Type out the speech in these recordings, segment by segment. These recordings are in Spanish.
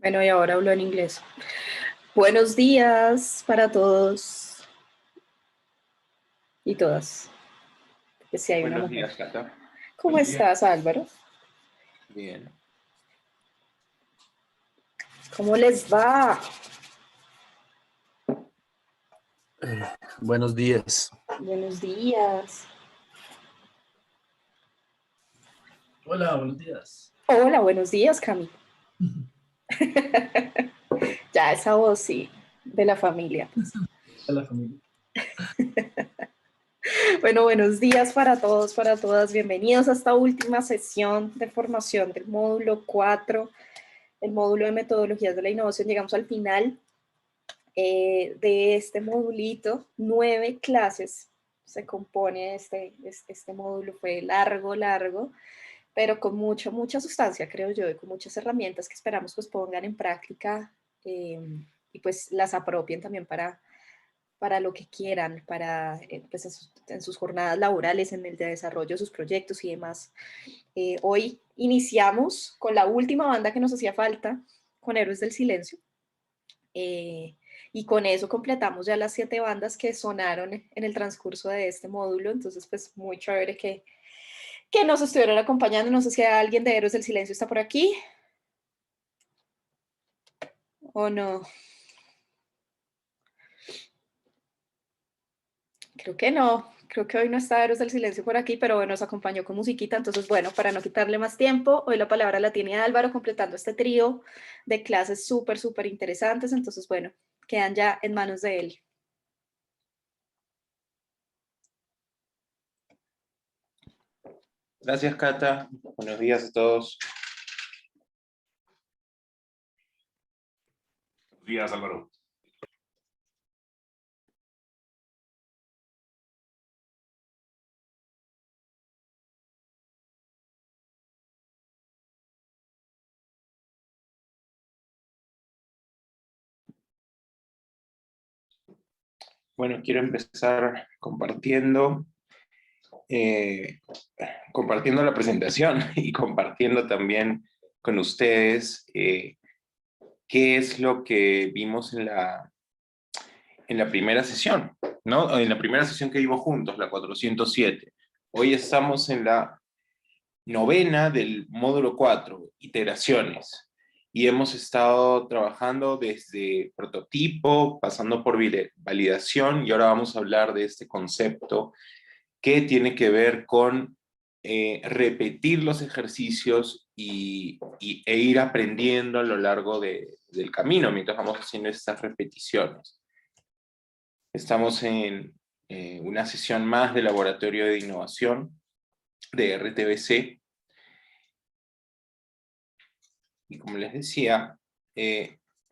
Bueno, y ahora hablo en inglés. Buenos días para todos y todas, que si hay una Buenos mujer. días, Cata. ¿Cómo estás, Álvaro? Bien. ¿Cómo les va? Buenos días. Buenos días. Hola, buenos días. Hola, buenos días, Cami. Ya esa voz, sí, de la familia. A la familia. Bueno, buenos días para todos, para todas. Bienvenidos a esta última sesión de formación del módulo 4, el módulo de metodologías de la innovación. Llegamos al final de este modulito, 9 clases se compone este módulo. Fue largo, pero con mucha sustancia, creo yo, y con muchas herramientas que esperamos pues pongan en práctica y pues las apropien también para lo que quieran, para pues en sus jornadas laborales, en el de desarrollo de sus proyectos y demás. Hoy iniciamos con la última banda que nos hacía falta, con Héroes del Silencio. Y con eso completamos ya las 7 bandas que sonaron en el transcurso de este módulo. Entonces, pues muy chévere que nos estuvieron acompañando. No sé si alguien de Héroes del Silencio está por aquí o no. Creo que no. Creo que hoy no está Héroes del Silencio por aquí, pero bueno, nos acompañó con musiquita. Entonces, bueno, para no quitarle más tiempo, hoy la palabra la tiene Álvaro completando este trío de clases súper interesantes. Entonces, bueno, quedan ya en manos de él. Gracias, Cata. Buenos días a todos. Buenos días, Álvaro. Bueno, quiero empezar compartiendo la presentación y compartiendo también con ustedes qué es lo que vimos en la primera sesión, ¿no? En la primera sesión que vimos juntos, la 407. Hoy estamos en la novena del módulo 4, iteraciones. Y hemos estado trabajando desde prototipo, pasando por validación, y ahora vamos a hablar de este concepto que tiene que ver con repetir los ejercicios e ir aprendiendo a lo largo del camino mientras vamos haciendo estas repeticiones. Estamos en una sesión más de laboratorio de innovación de RTBC. Y como les decía,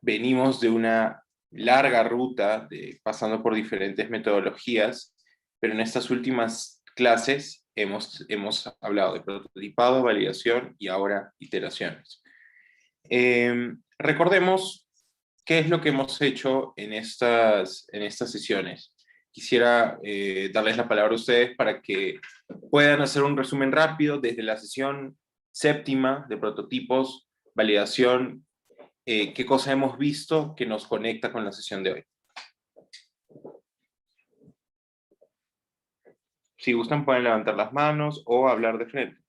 venimos de una larga ruta, pasando por diferentes metodologías, pero en estas últimas clases hemos hablado de prototipado, validación y ahora iteraciones. Recordemos qué es lo que hemos hecho en estas sesiones. Quisiera darles la palabra a ustedes para que puedan hacer un resumen rápido desde la sesión séptima de prototipos, validación, qué cosa hemos visto que nos conecta con la sesión de hoy. Si gustan pueden levantar las manos o hablar de frente.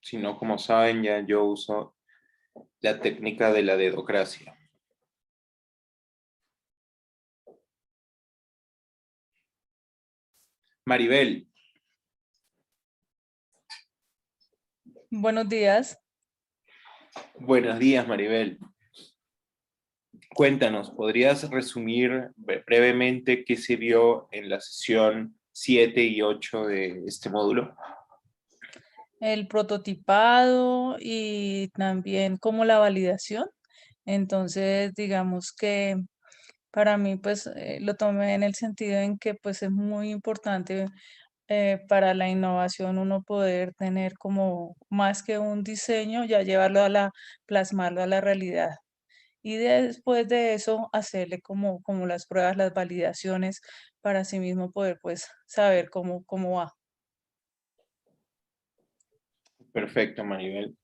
Si no, como saben, ya yo uso la técnica de la dedocracia. Maribel. Buenos días. Buenos días, Maribel. Cuéntanos, ¿podrías resumir brevemente qué se vio en la sesión 7 y 8 de este módulo? El prototipado y también como la validación. Entonces, digamos que para mí, pues, lo tomé en el sentido en que, pues, es muy importante para la innovación uno poder tener como más que un diseño, ya llevarlo plasmarlo a la realidad. Y después de eso, hacerle como las pruebas, las validaciones, para así mismo poder, pues, saber cómo va. Perfecto, Maribel.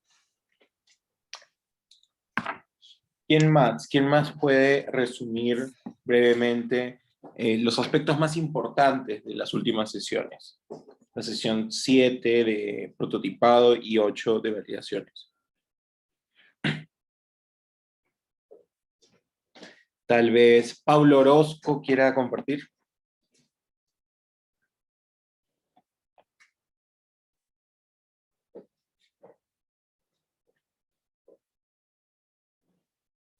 ¿Quién más? ¿Quién más puede resumir brevemente los aspectos más importantes de las últimas sesiones? La sesión 7 de prototipado y 8 de validaciones. Tal vez Paulo Orozco quiera compartir.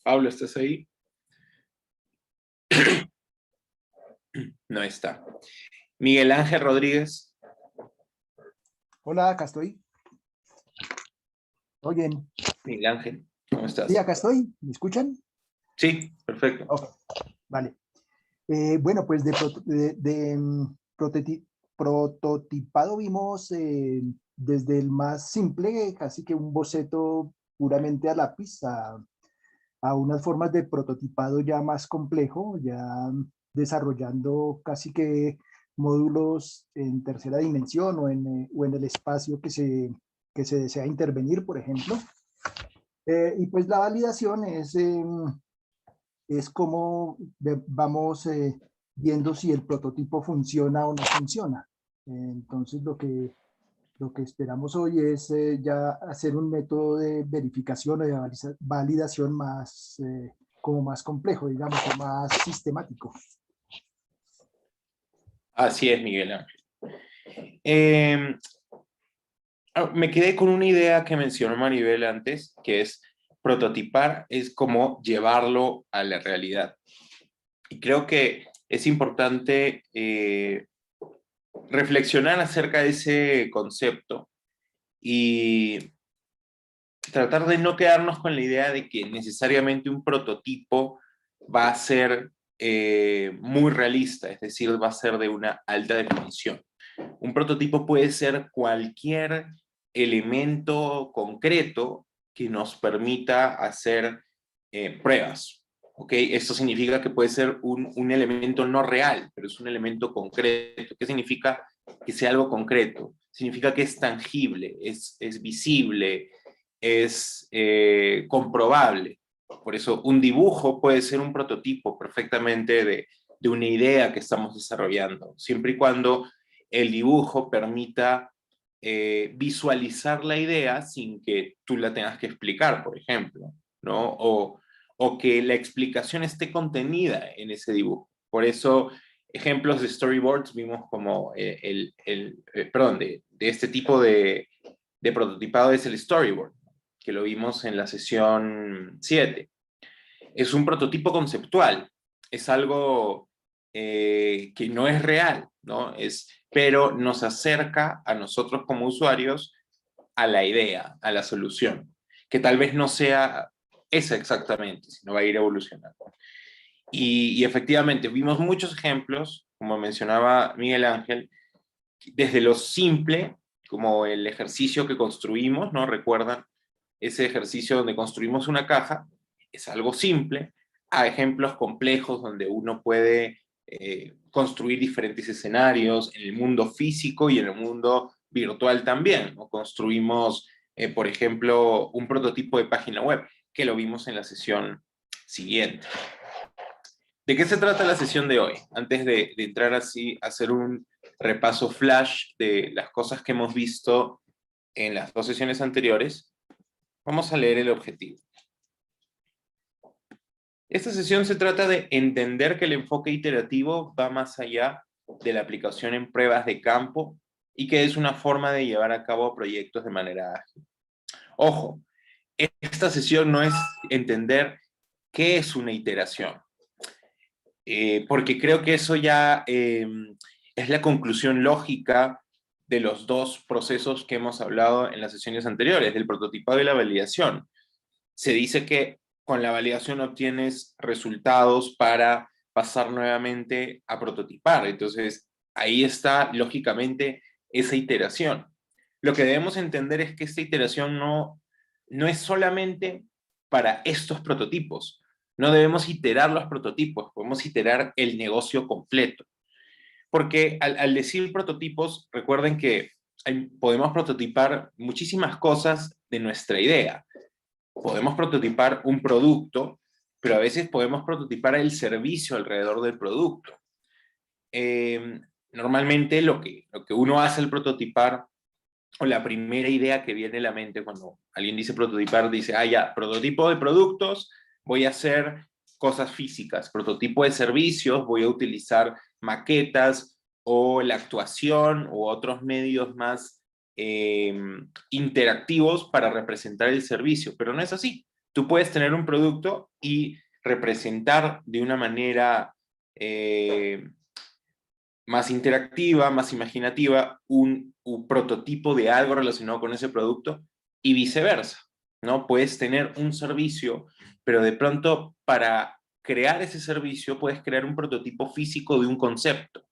Pablo, ¿estás ahí? No está. Miguel Ángel Rodríguez. Hola, acá estoy. Oyen. Miguel Ángel, ¿cómo estás? Sí, acá estoy. ¿Me escuchan? Sí, perfecto. Ok, vale. Bueno, pues prototipado vimos desde el más simple, casi que un boceto puramente a lápiz, a unas formas de prototipado ya más complejo, ya desarrollando casi que módulos en tercera dimensión o en el espacio que se desea intervenir, por ejemplo. Y pues la validación es como vamos viendo si el prototipo funciona o no funciona. Entonces lo que esperamos hoy es ya hacer un método de verificación o de validación más, como más complejo, digamos, o más sistemático. Así es, Miguel Ángel. Me quedé con una idea que mencionó Maribel antes, que es prototipar es como llevarlo a la realidad. Y creo que es importante reflexionar acerca de ese concepto y tratar de no quedarnos con la idea de que necesariamente un prototipo va a ser muy realista, es decir, va a ser de una alta definición. Un prototipo puede ser cualquier elemento concreto que nos permita hacer pruebas. ¿Ok? Esto significa que puede ser un elemento no real, pero es un elemento concreto. ¿Qué significa que sea algo concreto? Significa que es tangible, es visible, es comprobable. Por eso un dibujo puede ser un prototipo perfectamente de una idea que estamos desarrollando, siempre y cuando el dibujo permita visualizar la idea sin que tú la tengas que explicar, por ejemplo, ¿no? O que la explicación esté contenida en ese dibujo. Por eso, ejemplos de storyboards vimos como perdón, de este tipo de prototipado es el storyboard, que lo vimos en la sesión 7. Es un prototipo conceptual, es algo que no es real, ¿no? Pero nos acerca a nosotros como usuarios a la idea, a la solución, que tal vez no sea esa exactamente, sino va a ir evolucionando. Y efectivamente, vimos muchos ejemplos, como mencionaba Miguel Ángel, desde lo simple, como el ejercicio que construimos, ¿no? ¿Recuerdan ese ejercicio donde construimos una caja? Es algo simple, a ejemplos complejos donde uno puede construir diferentes escenarios en el mundo físico y en el mundo virtual también, ¿no? Construimos, por ejemplo, un prototipo de página web, que lo vimos en la sesión siguiente. ¿De qué se trata la sesión de hoy? Antes de entrar así a hacer un repaso flash de las cosas que hemos visto en las dos sesiones anteriores, vamos a leer el objetivo. Esta sesión se trata de entender que el enfoque iterativo va más allá de la aplicación en pruebas de campo y que es una forma de llevar a cabo proyectos de manera ágil. Ojo, esta sesión no es entender qué es una iteración. Porque creo que eso ya es la conclusión lógica de los dos procesos que hemos hablado en las sesiones anteriores, del prototipado y la validación. Se dice que con la validación obtienes resultados para pasar nuevamente a prototipar. Entonces, ahí está lógicamente esa iteración. Lo que debemos entender es que esta iteración no es solamente para estos prototipos. No debemos iterar los prototipos, podemos iterar el negocio completo. Porque al decir prototipos, recuerden que podemos prototipar muchísimas cosas de nuestra idea. Podemos prototipar un producto, pero a veces podemos prototipar el servicio alrededor del producto. Normalmente lo que uno hace al prototipar, o la primera idea que viene a la mente cuando alguien dice prototipar, dice, ya, prototipo de productos, voy a hacer cosas físicas. Prototipo de servicios, voy a utilizar maquetas, o la actuación, u otros medios más interactivos para representar el servicio. Pero no es así. Tú puedes tener un producto y representar de una manera más interactiva, más imaginativa, un prototipo de algo relacionado con ese producto, y viceversa, ¿no? Puedes tener un servicio, pero de pronto para crear ese servicio puedes crear un prototipo físico de un concepto,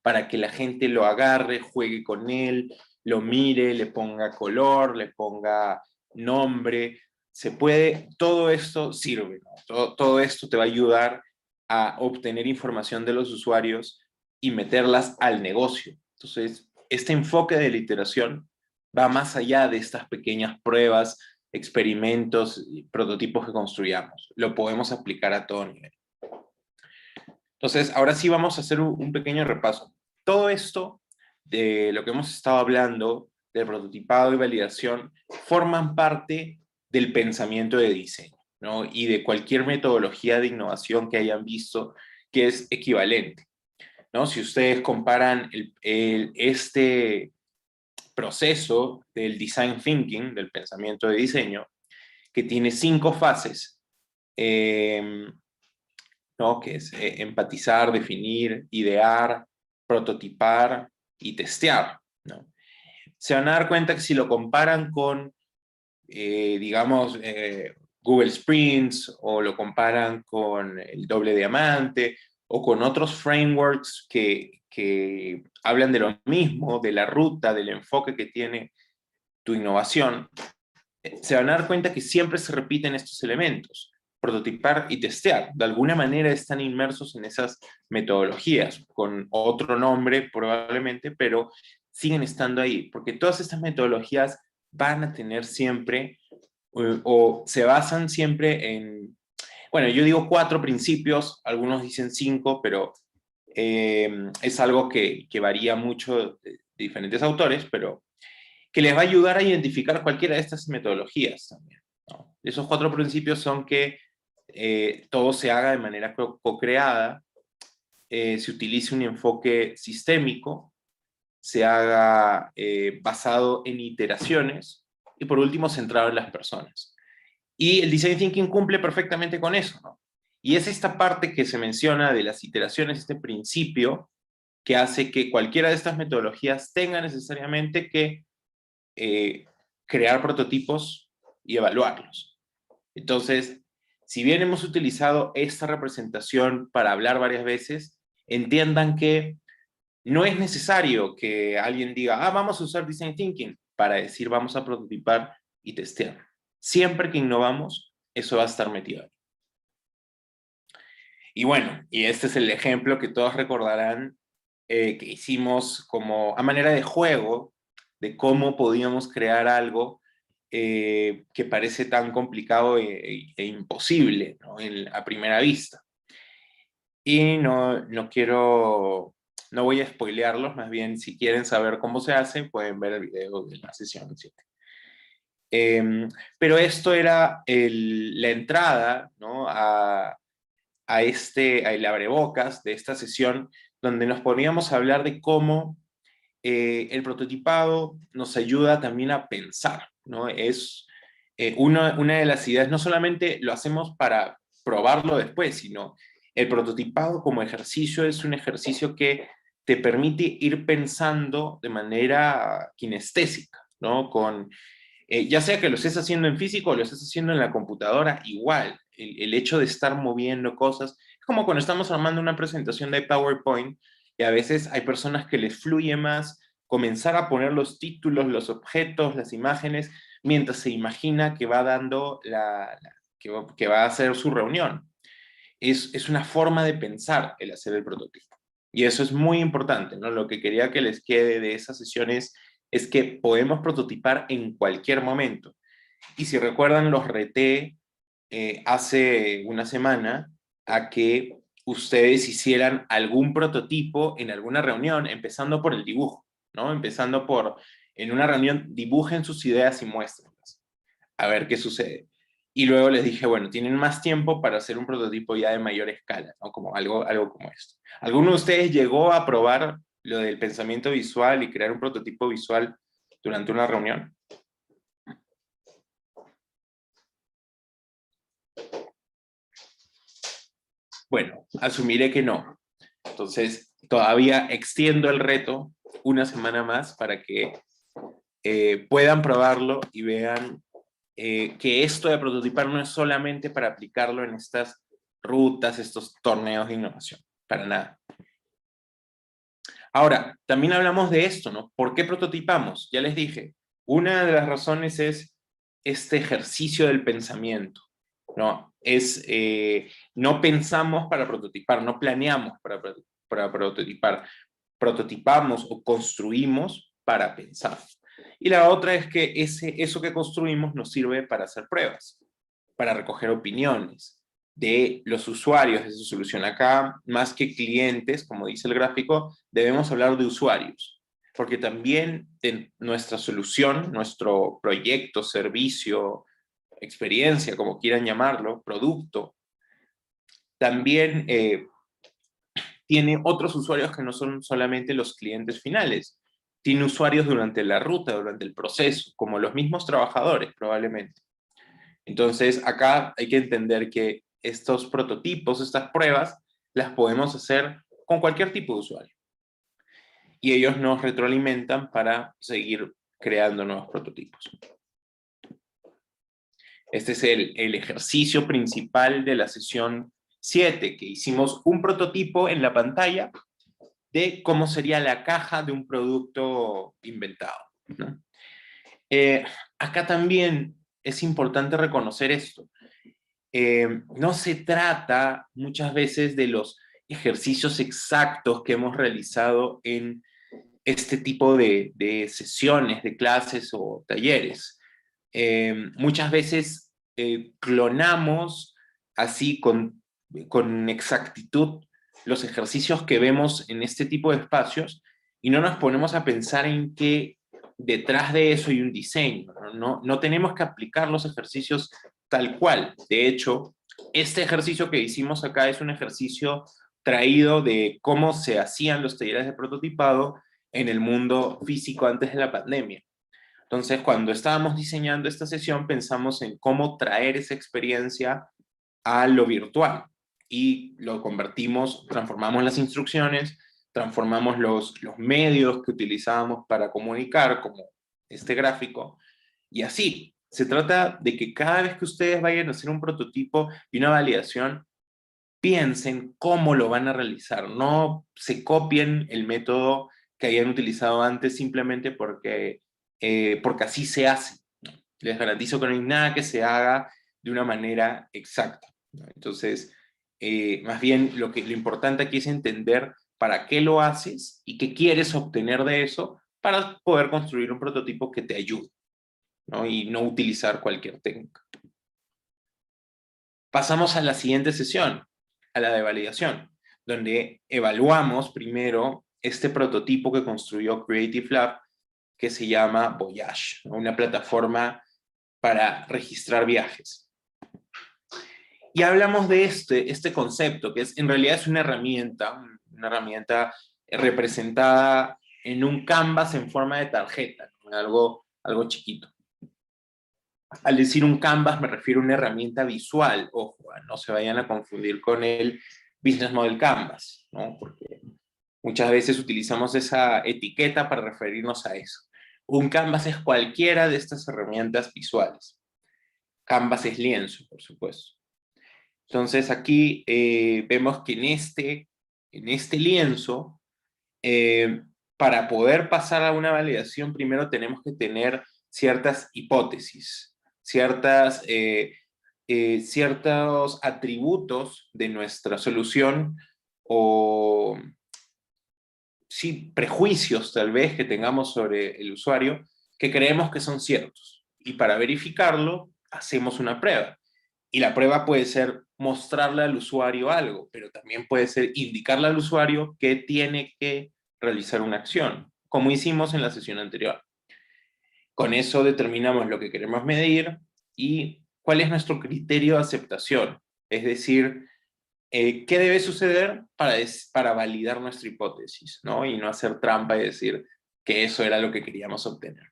para que la gente lo agarre, juegue con él, lo mire, le ponga color, le ponga nombre. Se puede, todo esto sirve, ¿no? Todo esto te va a ayudar a obtener información de los usuarios y meterlas al negocio. Entonces, este enfoque de la iteración va más allá de estas pequeñas pruebas, experimentos y prototipos que construyamos. Lo podemos aplicar a todo nivel. Entonces, ahora sí vamos a hacer un pequeño repaso. Todo esto de lo que hemos estado hablando, del prototipado y validación, forman parte del pensamiento de diseño, ¿no? Y de cualquier metodología de innovación que hayan visto que es equivalente, ¿no? Si ustedes comparan este proceso del design thinking, del pensamiento de diseño, que tiene 5 fases, ¿no? Que es empatizar, definir, idear, prototipar y testear, ¿no? Se van a dar cuenta que si lo comparan con, digamos, Google Sprints, o lo comparan con el doble diamante, o con otros frameworks que hablan de lo mismo, de la ruta, del enfoque que tiene tu innovación, se van a dar cuenta que siempre se repiten estos elementos: prototipar y testear. De alguna manera están inmersos en esas metodologías, con otro nombre probablemente, pero siguen estando ahí, porque todas estas metodologías van a tener siempre, o se basan siempre en, bueno, yo digo 4 principios, algunos dicen 5, pero es algo que varía mucho de diferentes autores, pero que les va a ayudar a identificar cualquiera de estas metodologías también, ¿no? Esos 4 principios son que todo se haga de manera co-creada, se utilice un enfoque sistémico, se haga basado en iteraciones, y por último centrado en las personas. Y el Design Thinking cumple perfectamente con eso, ¿no? Y es esta parte que se menciona de las iteraciones, este principio, que hace que cualquiera de estas metodologías tenga necesariamente que crear prototipos y evaluarlos. Entonces, si bien hemos utilizado esta representación para hablar varias veces, entiendan que no es necesario que alguien diga, vamos a usar Design Thinking, para decir vamos a prototipar y testear. Siempre que innovamos, eso va a estar metido ahí. Y bueno, y este es el ejemplo que todos recordarán, que hicimos como a manera de juego, de cómo podíamos crear algo que parece tan complicado e imposible, ¿no? A primera vista. Y no voy a spoilearlos, más bien si quieren saber cómo se hace, pueden ver el video de la sesión 7. Pero esto era la entrada, ¿no? a el abrebocas de esta sesión, donde nos poníamos a hablar de cómo el prototipado nos ayuda también a pensar, ¿no? Es una de las ideas, no solamente lo hacemos para probarlo después, sino el prototipado como ejercicio es un ejercicio que te permite ir pensando de manera kinestésica, ¿no? Ya sea que lo estés haciendo en físico o lo estés haciendo en la computadora, igual, el hecho de estar moviendo cosas, es como cuando estamos armando una presentación de PowerPoint, y a veces hay personas que les fluye más comenzar a poner los títulos, los objetos, las imágenes, mientras se imagina que va dando que va a hacer su reunión. Es una forma de pensar el hacer el prototipo. Y eso es muy importante, ¿no? Lo que quería que les quede de esas sesiones es que podemos prototipar en cualquier momento. Y si recuerdan, los reté hace una semana a que ustedes hicieran algún prototipo en alguna reunión, empezando por el dibujo, ¿no? Empezando por, en una reunión, dibujen sus ideas y muéstrenlas, a ver qué sucede. Y luego les dije, bueno, tienen más tiempo para hacer un prototipo ya de mayor escala, ¿no? Como algo como esto. ¿Alguno de ustedes llegó a probar lo del pensamiento visual y crear un prototipo visual durante una reunión? Bueno, asumiré que no. Entonces, todavía extiendo el reto una semana más para que puedan probarlo y vean que esto de prototipar no es solamente para aplicarlo en estas rutas, estos torneos de innovación, para nada. Ahora, también hablamos de esto, ¿no? ¿Por qué prototipamos? Ya les dije, una de las razones es este ejercicio del pensamiento, ¿no? No pensamos para prototipar, no planeamos para prototipar, prototipamos o construimos para pensar. Y la otra es que eso que construimos nos sirve para hacer pruebas, para recoger opiniones de los usuarios de su solución. Acá, más que clientes, como dice el gráfico, debemos hablar de usuarios, porque también de nuestra solución, nuestro proyecto, servicio, experiencia, como quieran llamarlo, producto, también tiene otros usuarios que no son solamente los clientes finales. Tiene usuarios durante la ruta, durante el proceso, como los mismos trabajadores probablemente. Entonces, acá hay que entender que estos prototipos, estas pruebas, las podemos hacer con cualquier tipo de usuario. Y ellos nos retroalimentan para seguir creando nuevos prototipos. Este es el ejercicio principal de la sesión 7, que hicimos un prototipo en la pantalla de cómo sería la caja de un producto inventado, ¿no? Acá también es importante reconocer esto. No se trata muchas veces de los ejercicios exactos que hemos realizado en este tipo de sesiones, de clases o talleres. Muchas veces clonamos así con exactitud los ejercicios que vemos en este tipo de espacios y no nos ponemos a pensar en que detrás de eso hay un diseño. No tenemos que aplicar los ejercicios tal cual. De hecho, este ejercicio que hicimos acá es un ejercicio traído de cómo se hacían los talleres de prototipado en el mundo físico antes de la pandemia. Entonces, cuando estábamos diseñando esta sesión, pensamos en cómo traer esa experiencia a lo virtual y lo convertimos, transformamos las instrucciones, transformamos los medios que utilizábamos para comunicar, como este gráfico, y así. Se trata de que cada vez que ustedes vayan a hacer un prototipo y una validación, piensen cómo lo van a realizar, no se copien el método que hayan utilizado antes simplemente porque así se hace. Les garantizo que no hay nada que se haga de una manera exacta, ¿no? Entonces, más bien lo importante aquí es entender para qué lo haces y qué quieres obtener de eso para poder construir un prototipo que te ayude, ¿no? Y no utilizar cualquier técnica. Pasamos a la siguiente sesión, a la de validación, donde evaluamos primero este prototipo que construyó Creative Lab, que se llama Voyage, ¿no? Una plataforma para registrar viajes. Y hablamos de este concepto, que en realidad es una herramienta representada en un canvas en forma de tarjeta, ¿no? Algo chiquito. Al decir un canvas me refiero a una herramienta visual, ojo, no se vayan a confundir con el Business Model Canvas, ¿no? Porque muchas veces utilizamos esa etiqueta para referirnos a eso. Un canvas es cualquiera de estas herramientas visuales. Canvas es lienzo, por supuesto. Entonces aquí vemos que en este lienzo, para poder pasar a una validación, primero tenemos que tener ciertas hipótesis, ciertos atributos de nuestra solución o sí, prejuicios tal vez que tengamos sobre el usuario que creemos que son ciertos. Y para verificarlo, hacemos una prueba. Y la prueba puede ser mostrarle al usuario algo, pero también puede ser indicarle al usuario que tiene que realizar una acción, como hicimos en la sesión anterior. Con eso determinamos lo que queremos medir y cuál es nuestro criterio de aceptación. Es decir, qué debe suceder para validar nuestra hipótesis, ¿no? Y no hacer trampa y decir que eso era lo que queríamos obtener.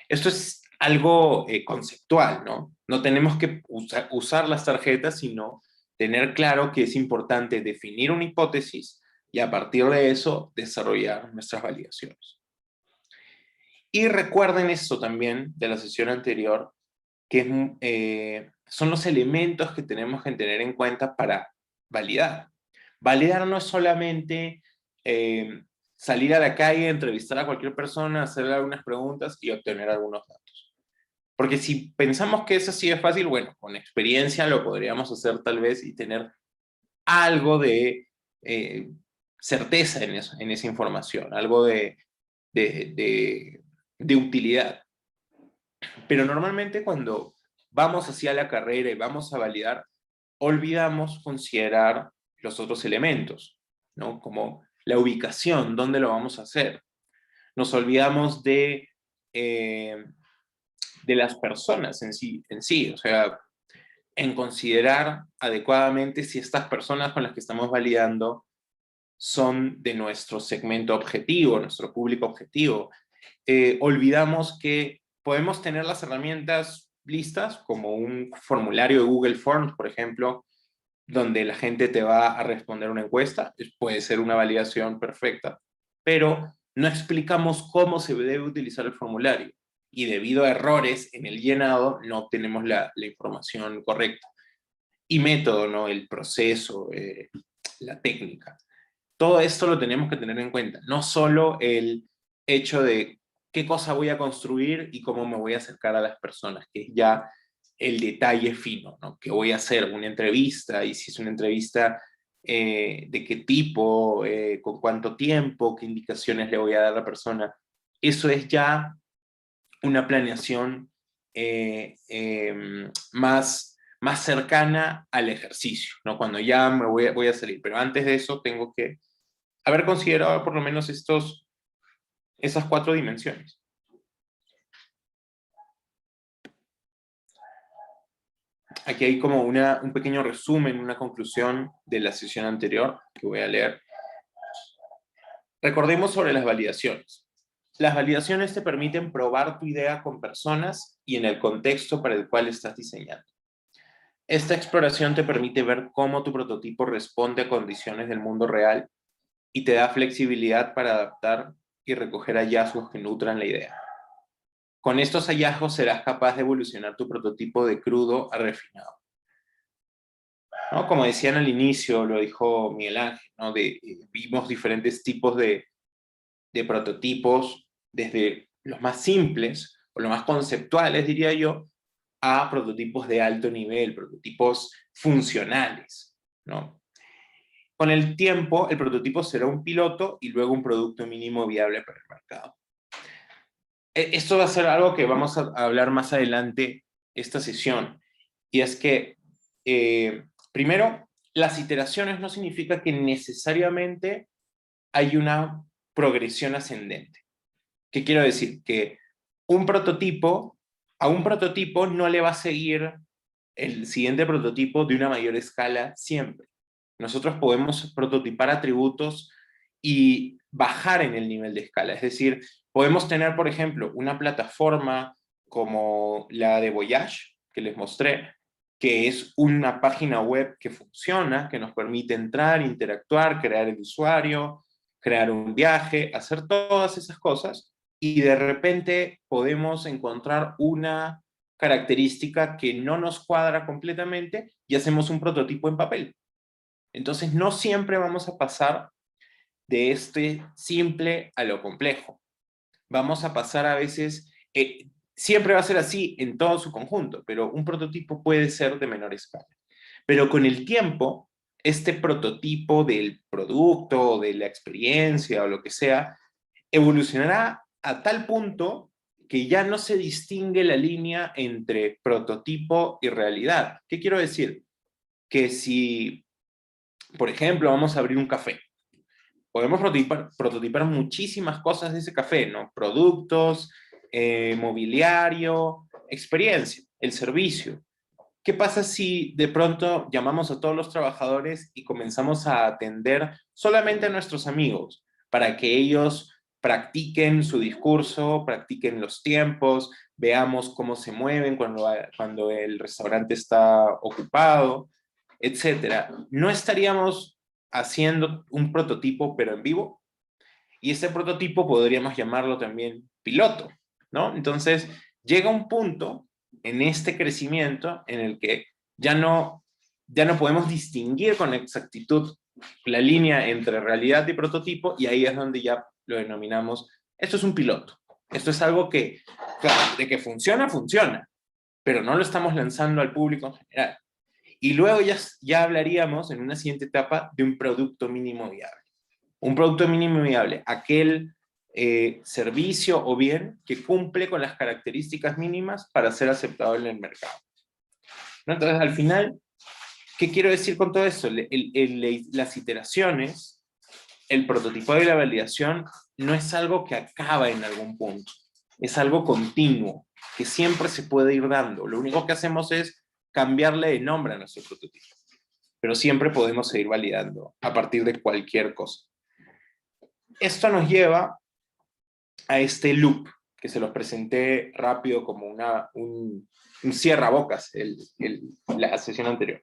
Esto es algo conceptual, ¿no? No tenemos que usar las tarjetas, sino tener claro que es importante definir una hipótesis y a partir de eso desarrollar nuestras validaciones. Y recuerden esto también de la sesión anterior, que son los elementos que tenemos que tener en cuenta para validar. Validar no es solamente salir a la calle, entrevistar a cualquier persona, hacerle algunas preguntas y obtener algunos datos. Porque si pensamos que eso sí es fácil, bueno, con experiencia lo podríamos hacer tal vez y tener algo de certeza en esa información, algo de utilidad. Pero normalmente cuando vamos hacia la carrera y vamos a validar, olvidamos considerar los otros elementos, ¿no? Como la ubicación, dónde lo vamos a hacer. Nos olvidamos de las personas en sí, o sea, en considerar adecuadamente si estas personas con las que estamos validando son de nuestro segmento objetivo, nuestro público objetivo. Olvidamos que podemos tener las herramientas listas, como un formulario de Google Forms, por ejemplo, donde la gente te va a responder una encuesta, puede ser una validación perfecta, pero no explicamos cómo se debe utilizar el formulario, y debido a errores en el llenado no tenemos la información correcta. Y método, ¿no? El proceso, la técnica. Todo esto lo tenemos que tener en cuenta, no solo el hecho de qué cosa voy a construir y cómo me voy a acercar a las personas, que es ya el detalle fino, ¿no? Que voy a hacer una entrevista, y si es una entrevista, de qué tipo, con cuánto tiempo, qué indicaciones le voy a dar a la persona. Eso es ya una planeación más cercana al ejercicio, ¿no? Cuando ya voy a salir. Pero antes de eso tengo que haber considerado por lo menos esas 4 dimensiones. Aquí hay como un pequeño resumen, una conclusión de la sesión anterior que voy a leer. Recordemos sobre las validaciones. Las validaciones te permiten probar tu idea con personas y en el contexto para el cual estás diseñando. Esta exploración te permite ver cómo tu prototipo responde a condiciones del mundo real y te da flexibilidad para adaptar y recoger hallazgos que nutran la idea. Con estos hallazgos serás capaz de evolucionar tu prototipo de crudo a refinado, ¿no? Como decían al inicio, lo dijo Miguel Ángel, ¿no? Vimos diferentes tipos de prototipos, desde los más simples o los más conceptuales, diría yo, a prototipos de alto nivel, prototipos funcionales, ¿no? Con el tiempo, el prototipo será un piloto y luego un producto mínimo viable para el mercado. Esto va a ser algo que vamos a hablar más adelante esta sesión, y es que, primero, las iteraciones no significa que necesariamente hay una progresión ascendente. ¿Qué quiero decir? Que a un prototipo no le va a seguir el siguiente prototipo de una mayor escala siempre. Nosotros podemos prototipar atributos y bajar en el nivel de escala. Es decir, podemos tener, por ejemplo, una plataforma como la de Voyage, que les mostré, que es una página web que funciona, que nos permite entrar, interactuar, crear el usuario, crear un viaje, hacer todas esas cosas, y de repente podemos encontrar una característica que no nos cuadra completamente y hacemos un prototipo en papel. Entonces no siempre vamos a pasar de este simple a lo complejo. Vamos a pasar a veces, siempre va a ser así en todo su conjunto, pero un prototipo puede ser de menor escala. Pero con el tiempo, este prototipo del producto, o de la experiencia, o lo que sea, evolucionará a tal punto que ya no se distingue la línea entre prototipo y realidad. ¿Qué quiero decir? Que si, por ejemplo, vamos a abrir un café, podemos prototipar muchísimas cosas de ese café, ¿no? Productos, mobiliario, experiencia, el servicio. ¿Qué pasa si de pronto llamamos a todos los trabajadores y comenzamos a atender solamente a nuestros amigos para que ellos practiquen su discurso, practiquen los tiempos, veamos cómo se mueven cuando el restaurante está ocupado, etcétera? ¿No estaríamos haciendo un prototipo pero en vivo? Y ese prototipo podríamos llamarlo también piloto, ¿no? Entonces, llega un punto en este crecimiento en el que ya no podemos distinguir con exactitud la línea entre realidad y prototipo, y ahí es donde ya lo denominamos, esto es un piloto. Esto es algo que, claro, de que funciona, funciona, pero no lo estamos lanzando al público en general. Y luego ya hablaríamos en una siguiente etapa de un producto mínimo viable. Un producto mínimo viable, aquel servicio o bien que cumple con las características mínimas para ser aceptado en el mercado, ¿no? Entonces, al final, ¿qué quiero decir con todo esto? Las iteraciones, el prototipo y la validación no es algo que acaba en algún punto, es algo continuo, que siempre se puede ir dando. Lo único que hacemos es cambiarle de nombre a nuestro prototipo, pero siempre podemos seguir validando a partir de cualquier cosa. Esto nos lleva a este loop, que se los presenté rápido como un cierrabocas la sesión anterior,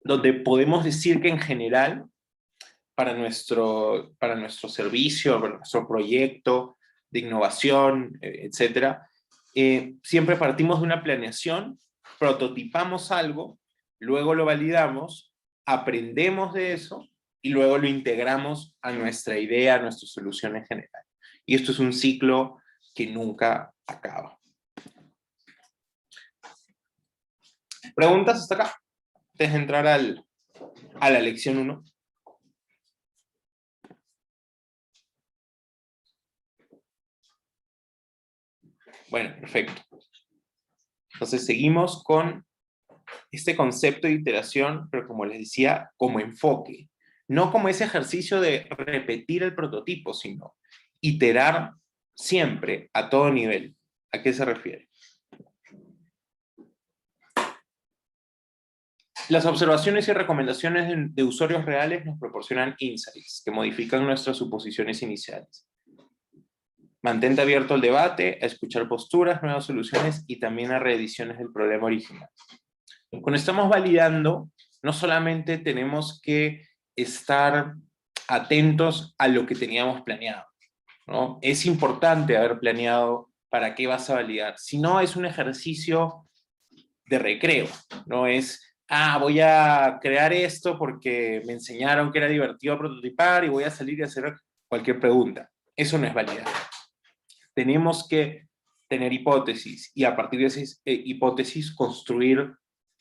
donde podemos decir que en general, para nuestro servicio, para nuestro proyecto de innovación, etcétera, siempre partimos de una planeación, prototipamos algo, luego lo validamos, aprendemos de eso, y luego lo integramos a nuestra idea, a nuestra solución en general. Y esto es un ciclo que nunca acaba. ¿Preguntas hasta acá? Antes de entrar a la lección 1. Bueno, perfecto. Entonces seguimos con este concepto de iteración, pero como les decía, como enfoque. No como ese ejercicio de repetir el prototipo, sino iterar siempre, a todo nivel. ¿A qué se refiere? Las observaciones y recomendaciones de usuarios reales nos proporcionan insights que modifican nuestras suposiciones iniciales. Mantente abierto al debate, a escuchar posturas, nuevas soluciones y también a reediciones del problema original. Cuando estamos validando, no solamente tenemos que estar atentos a lo que teníamos planeado, ¿no? Es importante haber planeado para qué vas a validar. Si no, es un ejercicio de recreo, no es, voy a crear esto porque me enseñaron que era divertido prototipar y voy a salir y hacer cualquier pregunta. Eso no es validar. Tenemos que tener hipótesis y a partir de esas hipótesis construir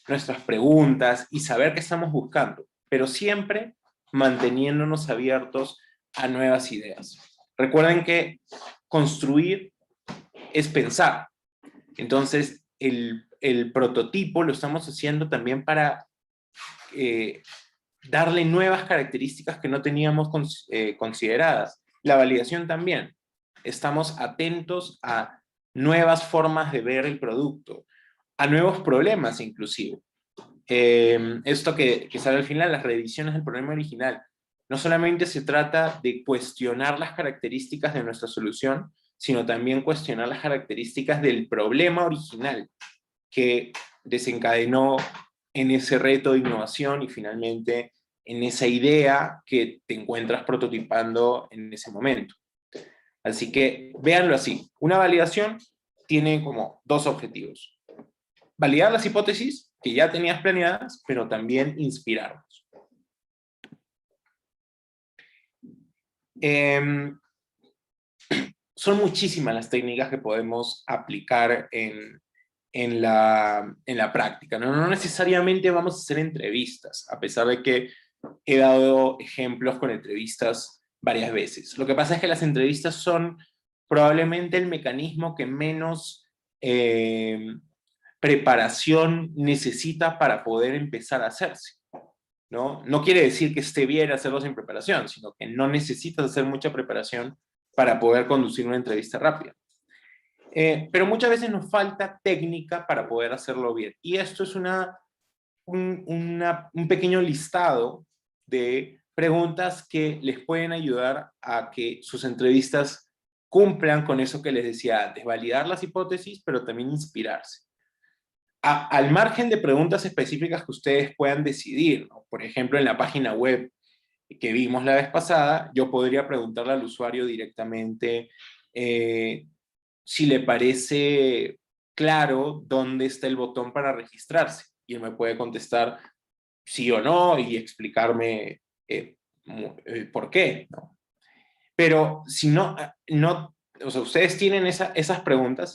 nuestras preguntas y saber qué estamos buscando, pero siempre manteniéndonos abiertos a nuevas ideas. Recuerden que construir es pensar. Entonces, el prototipo lo estamos haciendo también para darle nuevas características que no teníamos consideradas. La validación también. Estamos atentos a nuevas formas de ver el producto, a nuevos problemas inclusive. Esto que sale al final, las reediciones del problema original. No solamente se trata de cuestionar las características de nuestra solución, sino también cuestionar las características del problema original que desencadenó en ese reto de innovación y finalmente en esa idea que te encuentras prototipando en ese momento. Así que véanlo así. Una validación tiene como dos objetivos. Validar las hipótesis que ya tenías planeadas, pero también inspirarnos. Son muchísimas las técnicas que podemos aplicar en en la práctica, ¿no? No necesariamente vamos a hacer entrevistas, a pesar de que he dado ejemplos con entrevistas varias veces. Lo que pasa es que las entrevistas son probablemente el mecanismo que menos preparación necesita para poder empezar a hacerse, ¿no? No quiere decir que esté bien hacerlo sin preparación, sino que no necesitas hacer mucha preparación para poder conducir una entrevista rápida. Pero muchas veces nos falta técnica para poder hacerlo bien. Y esto es un pequeño listado de preguntas que les pueden ayudar a que sus entrevistas cumplan con eso que les decía antes, validar las hipótesis, pero también inspirarse. Al margen de preguntas específicas que ustedes puedan decidir, ¿no? Por ejemplo, en la página web que vimos la vez pasada, yo podría preguntarle al usuario directamente si le parece claro dónde está el botón para registrarse. Y él me puede contestar sí o no y explicarme por qué, ¿no? Pero si no, o sea, ustedes tienen esas preguntas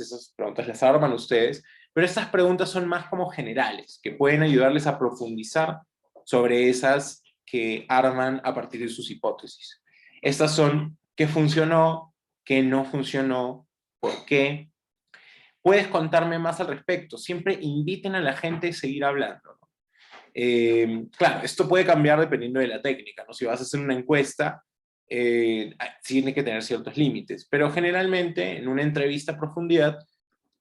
las arman ustedes, pero estas preguntas son más como generales, que pueden ayudarles a profundizar sobre esas que arman a partir de sus hipótesis. Estas son qué funcionó, qué no funcionó, por qué. Puedes contarme más al respecto. Siempre inviten a la gente a seguir hablando, ¿no? Claro, esto puede cambiar dependiendo de la técnica, ¿no? Si vas a hacer una encuesta, tiene que tener ciertos límites, pero generalmente en una entrevista a profundidad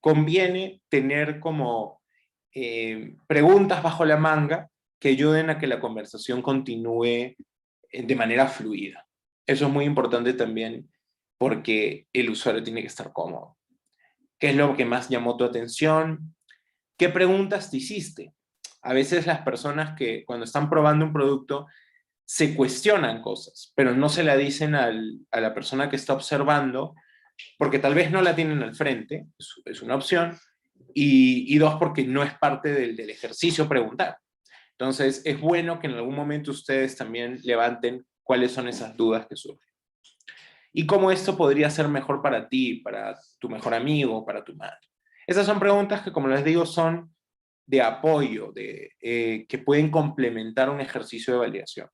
conviene tener como preguntas bajo la manga que ayuden a que la conversación continúe de manera fluida. Eso es muy importante también porque el usuario tiene que estar cómodo. ¿Qué es lo que más llamó tu atención? ¿Qué preguntas te hiciste? A veces las personas que cuando están probando un producto se cuestionan cosas, pero no se la dicen a la persona que está observando, porque tal vez no la tienen al frente, es una opción, y dos, porque no es parte del ejercicio preguntar. Entonces, es bueno que en algún momento ustedes también levanten cuáles son esas dudas que surgen. Y cómo esto podría ser mejor para ti, para tu mejor amigo, para tu madre. Esas son preguntas que, como les digo, son de apoyo, que pueden complementar un ejercicio de validación.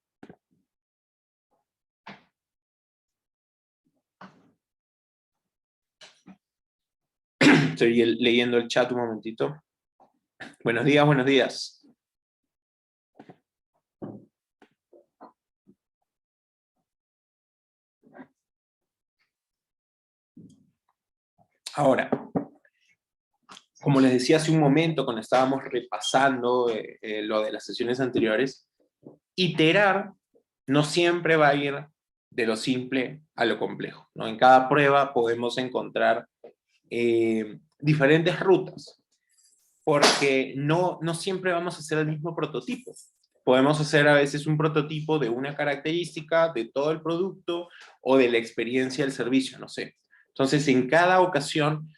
Estoy leyendo el chat un momentito. Buenos días, buenos días. Ahora, como les decía hace un momento, cuando estábamos repasando lo de las sesiones anteriores, iterar no siempre va a ir de lo simple a lo complejo, ¿no? En cada prueba podemos encontrar diferentes rutas, porque no siempre vamos a hacer el mismo prototipo. Podemos hacer a veces un prototipo de una característica, de todo el producto, o de la experiencia del servicio, no sé. Entonces, en cada ocasión,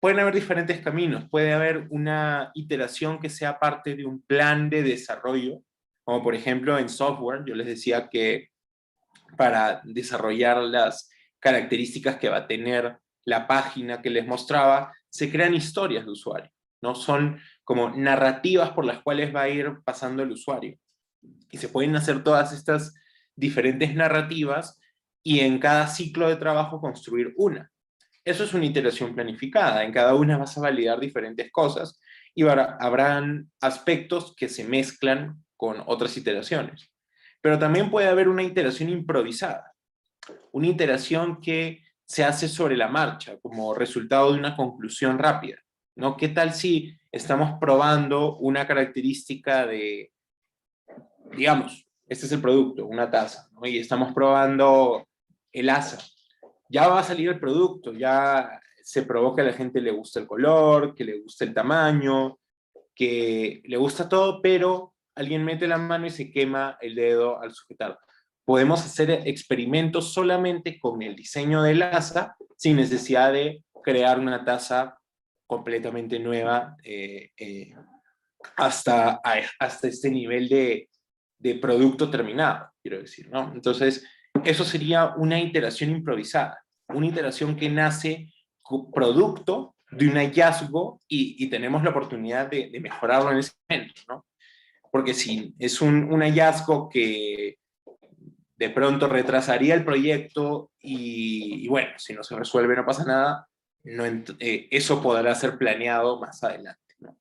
pueden haber diferentes caminos. Puede haber una iteración que sea parte de un plan de desarrollo, como por ejemplo en software, yo les decía que para desarrollar las características que va a tener la página que les mostraba, se crean historias de usuario, ¿no? Son como narrativas por las cuales va a ir pasando el usuario. Y se pueden hacer todas estas diferentes narrativas y en cada ciclo de trabajo construir una. Eso es una iteración planificada. En cada una vas a validar diferentes cosas y habrán aspectos que se mezclan con otras iteraciones. Pero también puede haber una iteración improvisada, una iteración que se hace sobre la marcha como resultado de una conclusión rápida, ¿no? ¿Qué tal si estamos probando una característica de, digamos, este es el producto, una taza, ¿no? Y estamos probando el asa. Ya va a salir el producto, ya se probó que a la gente le gusta el color, que le gusta el tamaño, que le gusta todo, pero alguien mete la mano y se quema el dedo al sujetar. Podemos hacer experimentos solamente con el diseño del asa, sin necesidad de crear una taza completamente nueva hasta este nivel de producto terminado, quiero decir, ¿no? Entonces, eso sería una iteración improvisada, una iteración que nace producto de un hallazgo y tenemos la oportunidad de mejorarlo en ese momento, ¿no? Porque si es un hallazgo que de pronto retrasaría el proyecto y bueno, si no se resuelve no pasa nada, no eso podrá ser planeado más adelante, ¿no?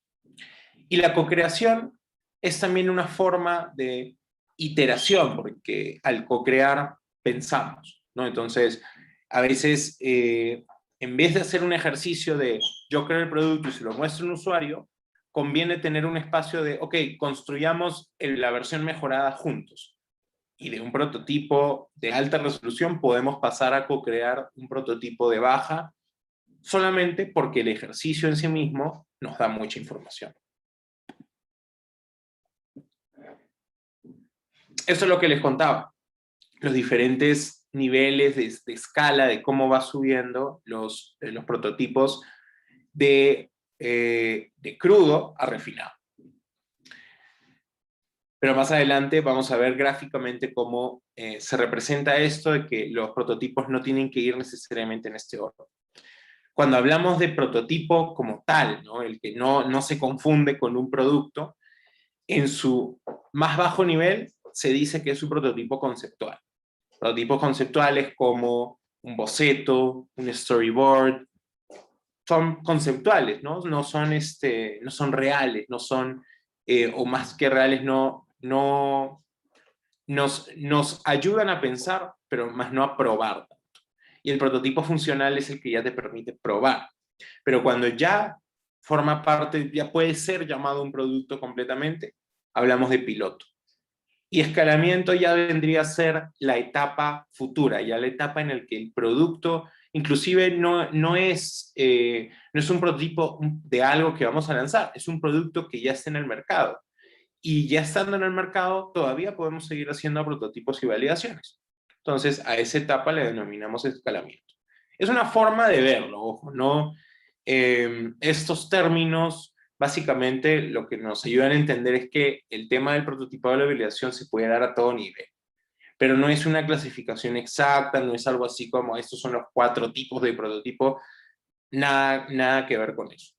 Y la cocreación es también una forma de iteración, porque al cocrear pensamos, ¿no? Entonces, a veces, en vez de hacer un ejercicio de yo creo el producto y se lo muestro a un usuario, conviene tener un espacio de, ok, construyamos la versión mejorada juntos. Y de un prototipo de alta resolución podemos pasar a co-crear un prototipo de baja, solamente porque el ejercicio en sí mismo nos da mucha información. Eso es lo que les contaba, los diferentes niveles de escala, de cómo va subiendo los prototipos de crudo a refinado. Pero más adelante vamos a ver gráficamente cómo se representa esto de que los prototipos no tienen que ir necesariamente en este orden. Cuando hablamos de prototipo como tal, ¿no? El que no se confunde con un producto, en su más bajo nivel se dice que es un prototipo conceptual. Prototipos conceptuales como un boceto, un storyboard, son conceptuales, ¿no? No son reales, no son, o más que reales, nos ayudan a pensar, pero más no a probar. Y el prototipo funcional es el que ya te permite probar. Pero cuando ya forma parte, ya puede ser llamado un producto completamente, hablamos de piloto. Y escalamiento ya vendría a ser la etapa futura, ya la etapa en la que el producto, inclusive no es un prototipo de algo que vamos a lanzar, es un producto que ya está en el mercado. Y ya estando en el mercado, todavía podemos seguir haciendo prototipos y validaciones. Entonces, a esa etapa le denominamos escalamiento. Es una forma de verlo, ojo, ¿no? Estos términos, básicamente, lo que nos ayudan a entender es que el tema del prototipado de la validación se puede dar a todo nivel, pero no es una clasificación exacta, no es algo así como estos son los 4 tipos de prototipo, nada que ver con eso.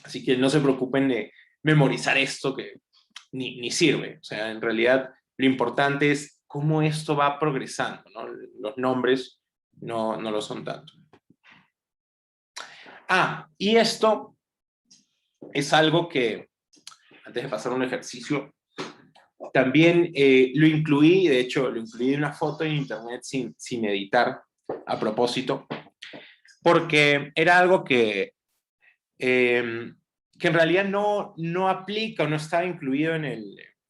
Así que no se preocupen de memorizar esto que ni sirve. O sea, en realidad lo importante es cómo esto va progresando, ¿no? Los nombres no lo son tanto. Y esto es algo que, antes de pasar un ejercicio, también lo incluí, de hecho, lo incluí en una foto en internet sin editar, a propósito, porque era algo que en realidad no aplica o no estaba incluido en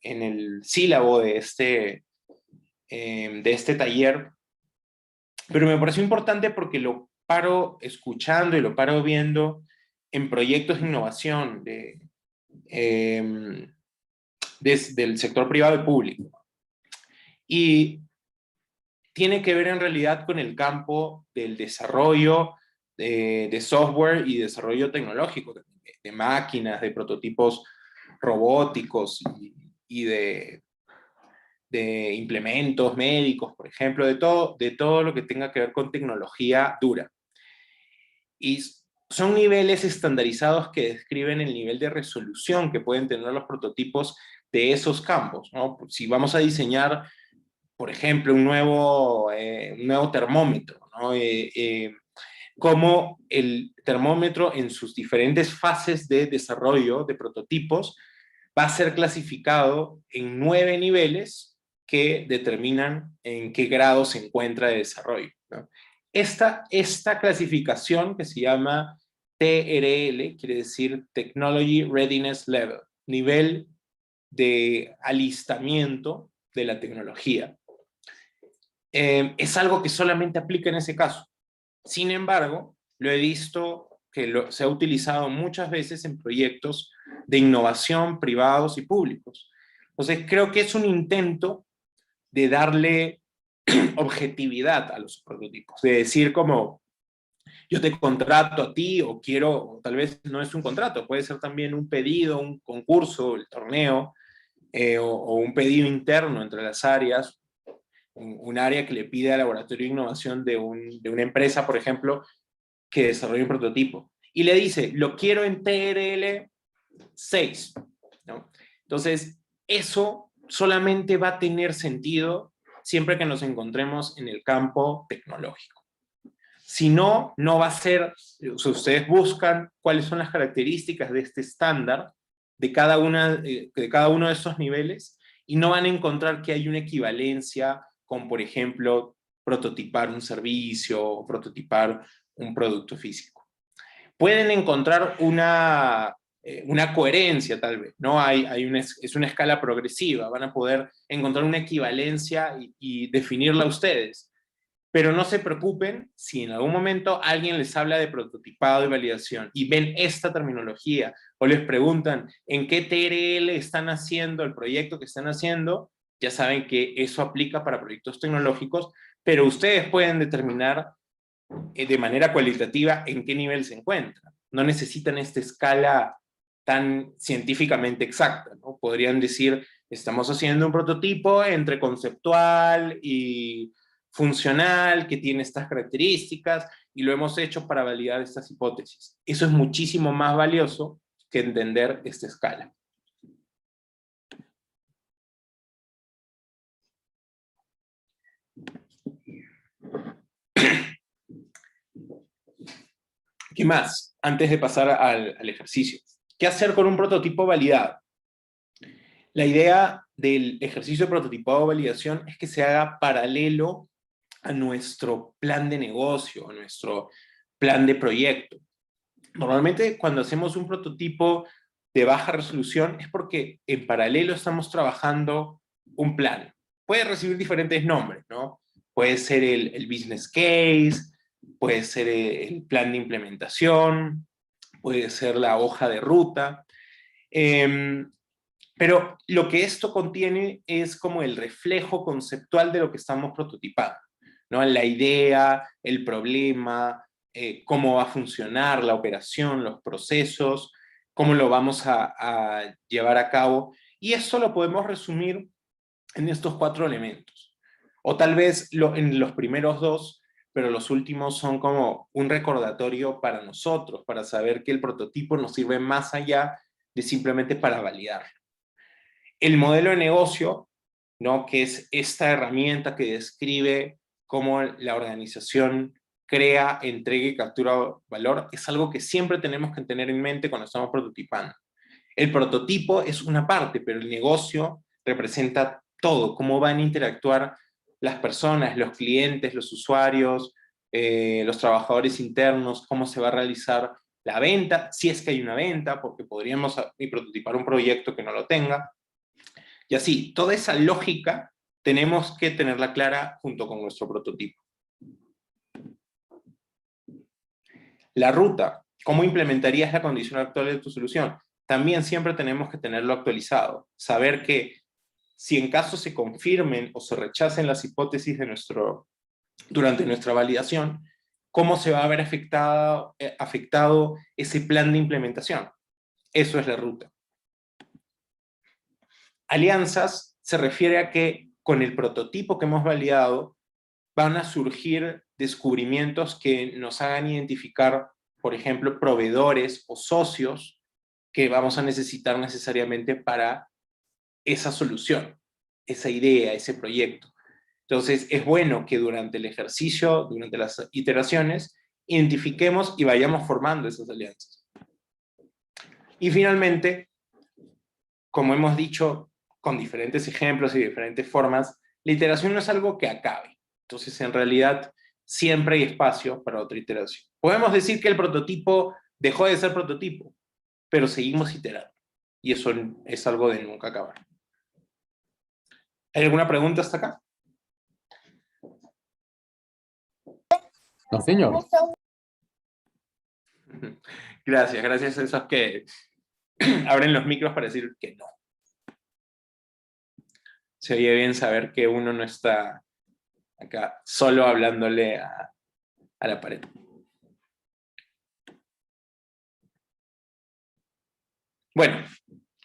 el sílabo de este taller, pero me pareció importante porque lo paro escuchando y lo paro viendo en proyectos de innovación del sector privado y público. Y tiene que ver en realidad con el campo del desarrollo de software y desarrollo tecnológico, de máquinas, de prototipos robóticos y de implementos médicos, por ejemplo, de todo lo que tenga que ver con tecnología dura. Y son niveles estandarizados que describen el nivel de resolución que pueden tener los prototipos de esos campos, ¿no? Si vamos a diseñar, por ejemplo, un nuevo termómetro, ¿no? Cómo el termómetro en sus diferentes fases de desarrollo de prototipos va a ser clasificado en 9 niveles que determinan en qué grado se encuentra de desarrollo, ¿no? Esta clasificación, que se llama TRL, quiere decir Technology Readiness Level, nivel de alistamiento de la tecnología. Es algo que solamente aplica en ese caso. Sin embargo, lo he visto que se ha utilizado muchas veces en proyectos de innovación privados y públicos. Entonces, creo que es un intento de darle objetividad a los prototipos, de decir como, yo te contrato a ti o quiero, o tal vez no es un contrato, puede ser también un pedido, un concurso, el torneo, o un pedido interno entre las áreas, un área que le pide al laboratorio de innovación de una empresa, por ejemplo, que desarrolle un prototipo. y le dice, lo quiero en TRL 6, ¿no? Entonces, eso solamente va a tener sentido siempre que nos encontremos en el campo tecnológico. Si no, no va a ser, si ustedes buscan cuáles son las características de este estándar, de cada uno de estos niveles, y no van a encontrar que hay una equivalencia con, por ejemplo, prototipar un servicio o prototipar un producto físico. Pueden encontrar una coherencia tal vez, ¿no? Es una escala progresiva, van a poder encontrar una equivalencia y definirla ustedes. Pero no se preocupen si en algún momento alguien les habla de prototipado y validación y ven esta terminología o les preguntan en qué TRL están haciendo el proyecto que están haciendo, ya saben que eso aplica para proyectos tecnológicos, pero ustedes pueden determinar de manera cualitativa en qué nivel se encuentran. No necesitan esta escala tan científicamente exacta, ¿no? Podrían decir, estamos haciendo un prototipo entre conceptual y funcional, que tiene estas características, y lo hemos hecho para validar estas hipótesis. Eso es muchísimo más valioso que entender esta escala. ¿Qué más? Antes de pasar al ejercicio. ¿Qué hacer con un prototipo validado? La idea del ejercicio de prototipado o validación es que se haga paralelo a nuestro plan de negocio, a nuestro plan de proyecto. Normalmente cuando hacemos un prototipo de baja resolución es porque en paralelo estamos trabajando un plan. Puede recibir diferentes nombres, ¿no? Puede ser el business case, puede ser el plan de implementación, puede ser la hoja de ruta. Pero lo que esto contiene es como el reflejo conceptual de lo que estamos prototipando, ¿no? La idea, el problema, cómo va a funcionar la operación, los procesos, cómo lo vamos a llevar a cabo. Y esto lo podemos resumir en estos 4 elementos. O tal vez en los primeros 2, pero los últimos son como un recordatorio para nosotros, para saber que el prototipo nos sirve más allá de simplemente para validarlo. El modelo de negocio, ¿no? Que es esta herramienta que describe cómo la organización crea, entrega y captura valor, es algo que siempre tenemos que tener en mente cuando estamos prototipando. El prototipo es una parte, pero el negocio representa todo, cómo van a interactuar las personas, los clientes, los usuarios, los trabajadores internos, cómo se va a realizar la venta, si es que hay una venta, porque podríamos prototipar un proyecto que no lo tenga. Y así, toda esa lógica tenemos que tenerla clara junto con nuestro prototipo. La ruta, ¿cómo implementarías la condición actual de tu solución? También siempre tenemos que tenerlo actualizado. Saber que si en caso se confirmen o se rechacen las hipótesis durante nuestra validación, ¿cómo se va a ver afectado ese plan de implementación? Eso es la ruta. Alianzas se refiere a que con el prototipo que hemos validado van a surgir descubrimientos que nos hagan identificar, por ejemplo, proveedores o socios que vamos a necesitar necesariamente para esa solución, esa idea, ese proyecto. Entonces, es bueno que durante el ejercicio, durante las iteraciones, identifiquemos y vayamos formando esas alianzas. Y finalmente, como hemos dicho, con diferentes ejemplos y diferentes formas, la iteración no es algo que acabe. Entonces, en realidad, siempre hay espacio para otra iteración. Podemos decir que el prototipo dejó de ser prototipo, pero seguimos iterando. Y eso es algo de nunca acabar. ¿Hay alguna pregunta hasta acá? No, señor. Gracias a esos que abren los micros para decir que no. Se oye bien saber que uno no está acá solo hablándole a la pared. Bueno,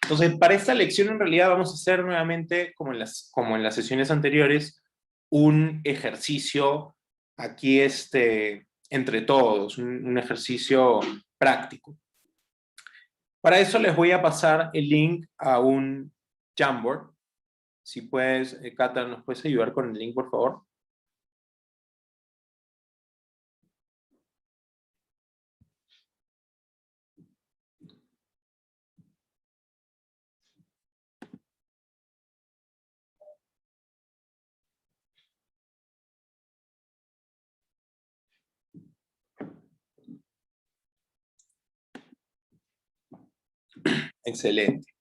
entonces para esta lección en realidad vamos a hacer nuevamente, como en las sesiones anteriores, un ejercicio aquí entre todos, un ejercicio práctico. Para eso les voy a pasar el link a un Jamboard. Si puedes, Cata, ¿nos puedes ayudar con el link, por favor? Excelente.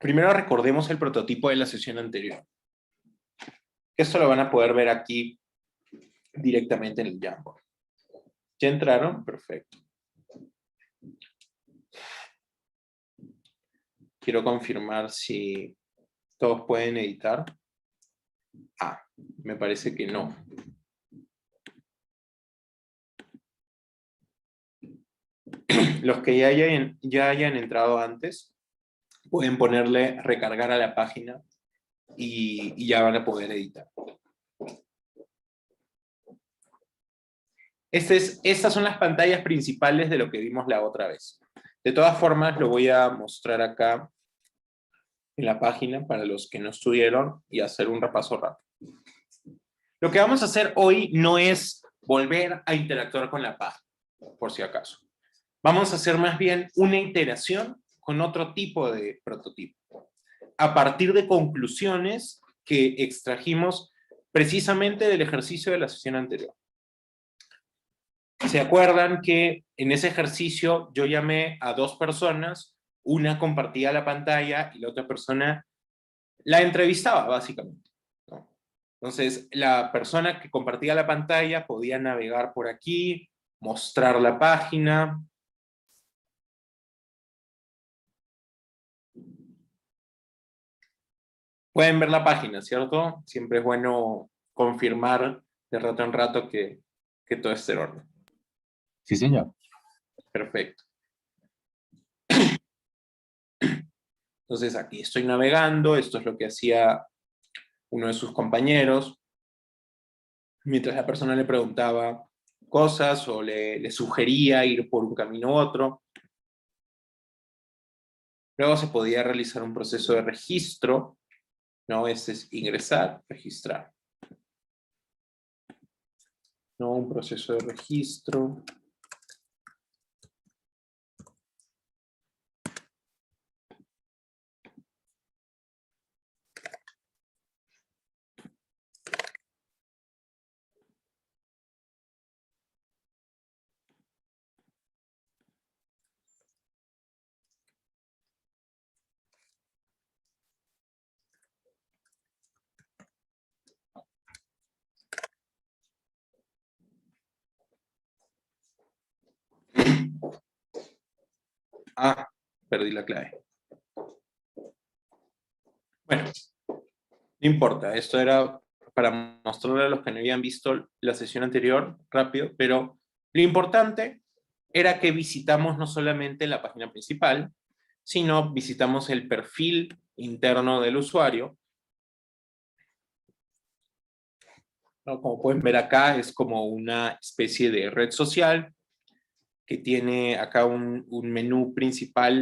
Primero recordemos el prototipo de la sesión anterior. Esto lo van a poder ver aquí directamente en el Jamboard. ¿Ya entraron? Perfecto. Quiero confirmar si todos pueden editar. Ah, me parece que no. Los que ya hayan entrado antes, pueden ponerle recargar a la página y ya van a poder editar. Estas son las pantallas principales de lo que vimos la otra vez. De todas formas, lo voy a mostrar acá en la página para los que no estuvieron y hacer un repaso rápido. Lo que vamos a hacer hoy no es volver a interactuar con la página, por si acaso. Vamos a hacer más bien una iteración con otro tipo de prototipo, a partir de conclusiones que extrajimos precisamente del ejercicio de la sesión anterior. ¿Se acuerdan que en ese ejercicio yo llamé a dos personas, una compartía la pantalla y la otra persona la entrevistaba, básicamente, ¿no? Entonces, la persona que compartía la pantalla podía navegar por aquí, mostrar la página. Pueden ver la página, ¿cierto? Siempre es bueno confirmar de rato en rato que todo esté en orden. Sí, señor. Perfecto. Entonces aquí estoy navegando, esto es lo que hacía uno de sus compañeros, mientras la persona le preguntaba cosas o le sugería ir por un camino u otro. Luego se podía realizar un proceso de registro, ¿no? Este es ingresar, registrar. ¿No? Un proceso de registro. Ah, perdí la clave. Bueno, no importa, esto era para mostrarle a los que no habían visto la sesión anterior, rápido, pero lo importante era que visitamos no solamente la página principal, sino visitamos el perfil interno del usuario. ¿No? Como pueden ver acá, es como una especie de red social que tiene acá un menú principal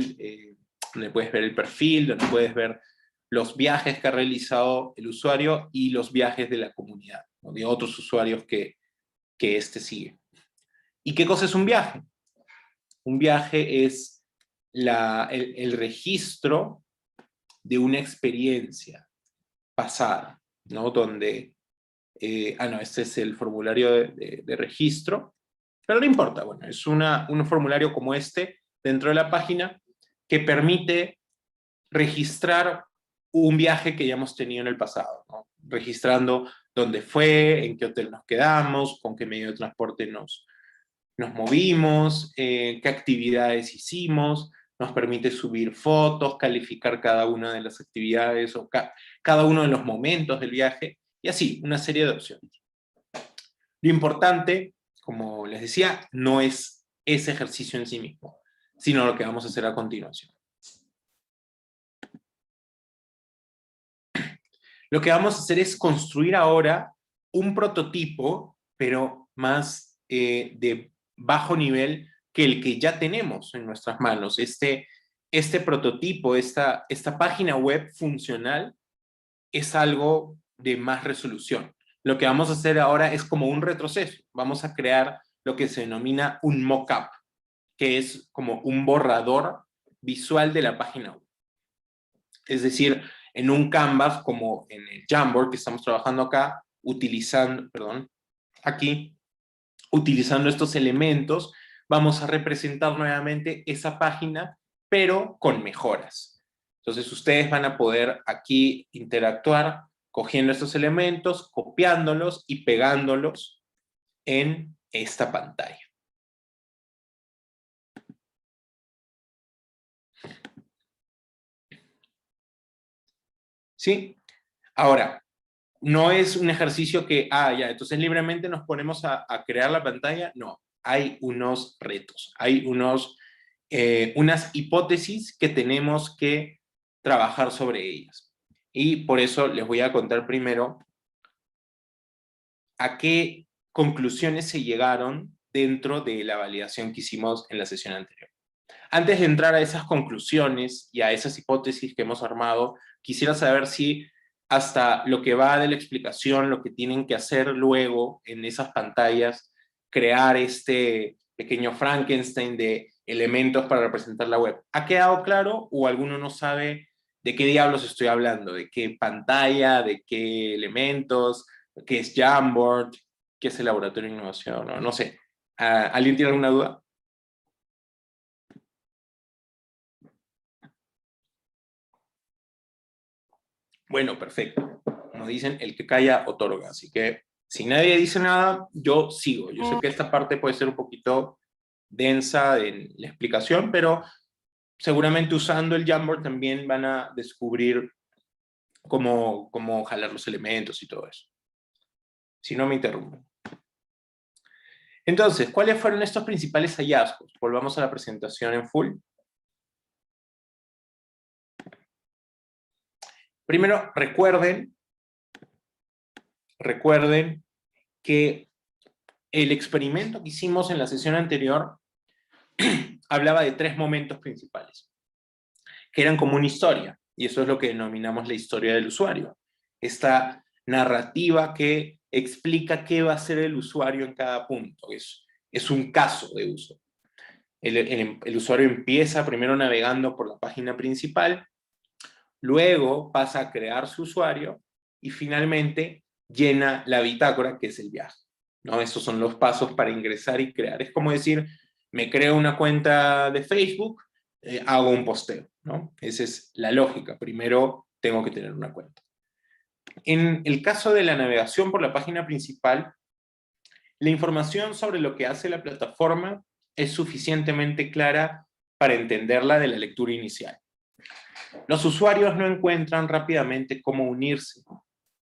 donde puedes ver el perfil, donde puedes ver los viajes que ha realizado el usuario y los viajes de la comunidad, ¿no? De otros usuarios que éste sigue. ¿Y qué cosa es un viaje? Un viaje es el registro de una experiencia pasada, ¿no? Donde, no, este es el formulario de registro, pero no importa, bueno, es un formulario como este dentro de la página que permite registrar un viaje que ya hemos tenido en el pasado, ¿no? Registrando dónde fue, en qué hotel nos quedamos, con qué medio de transporte nos movimos, qué actividades hicimos, nos permite subir fotos, calificar cada una de las actividades o cada uno de los momentos del viaje, y así, una serie de opciones. Lo importante, como les decía, no es ese ejercicio en sí mismo, sino lo que vamos a hacer a continuación. Lo que vamos a hacer es construir ahora un prototipo, pero más de bajo nivel que el que ya tenemos en nuestras manos. Este prototipo, esta página web funcional, es algo de más resolución. Lo que vamos a hacer ahora es como un retroceso. Vamos a crear lo que se denomina un mock-up, que es como un borrador visual de la página web. Es decir, en un Canvas, como en el Jamboard que estamos trabajando acá, utilizando estos elementos, vamos a representar nuevamente esa página, pero con mejoras. Entonces ustedes van a poder aquí interactuar cogiendo estos elementos, copiándolos y pegándolos en esta pantalla. ¿Sí? Ahora, no es un ejercicio que, ya, entonces libremente nos ponemos a crear la pantalla. No, hay unos retos, hay unas hipótesis que tenemos que trabajar sobre ellas. Y por eso les voy a contar primero a qué conclusiones se llegaron dentro de la validación que hicimos en la sesión anterior. Antes de entrar a esas conclusiones y a esas hipótesis que hemos armado, quisiera saber si hasta lo que va de la explicación, lo que tienen que hacer luego en esas pantallas, crear este pequeño Frankenstein de elementos para representar la web. ¿Ha quedado claro o alguno no sabe de qué diablos estoy hablando? ¿De qué pantalla? ¿De qué elementos? ¿Qué es Jamboard? ¿Qué es el laboratorio de innovación? No sé. ¿Alguien tiene alguna duda? Bueno, perfecto. Como dicen, el que calla otorga. Así que si nadie dice nada, yo sigo. Yo sé que esta parte puede ser un poquito densa en la explicación, pero seguramente usando el Jamboard también van a descubrir cómo jalar los elementos y todo eso. Si no, me interrumpen. Entonces, ¿cuáles fueron estos principales hallazgos? Volvamos a la presentación en full. Primero, recuerden que el experimento que hicimos en la sesión anterior hablaba de 3 momentos principales, que eran como una historia, y eso es lo que denominamos la historia del usuario. Esta narrativa que explica qué va a hacer el usuario en cada punto. Es un caso de uso. El usuario empieza primero navegando por la página principal, luego pasa a crear su usuario, y finalmente llena la bitácora, que es el viaje, ¿no? Estos son los pasos para ingresar y crear. Es como decir, me creo una cuenta de Facebook, hago un posteo, ¿no? Esa es la lógica. Primero tengo que tener una cuenta. En el caso de la navegación por la página principal, la información sobre lo que hace la plataforma es suficientemente clara para entenderla de la lectura inicial. Los usuarios no encuentran rápidamente cómo unirse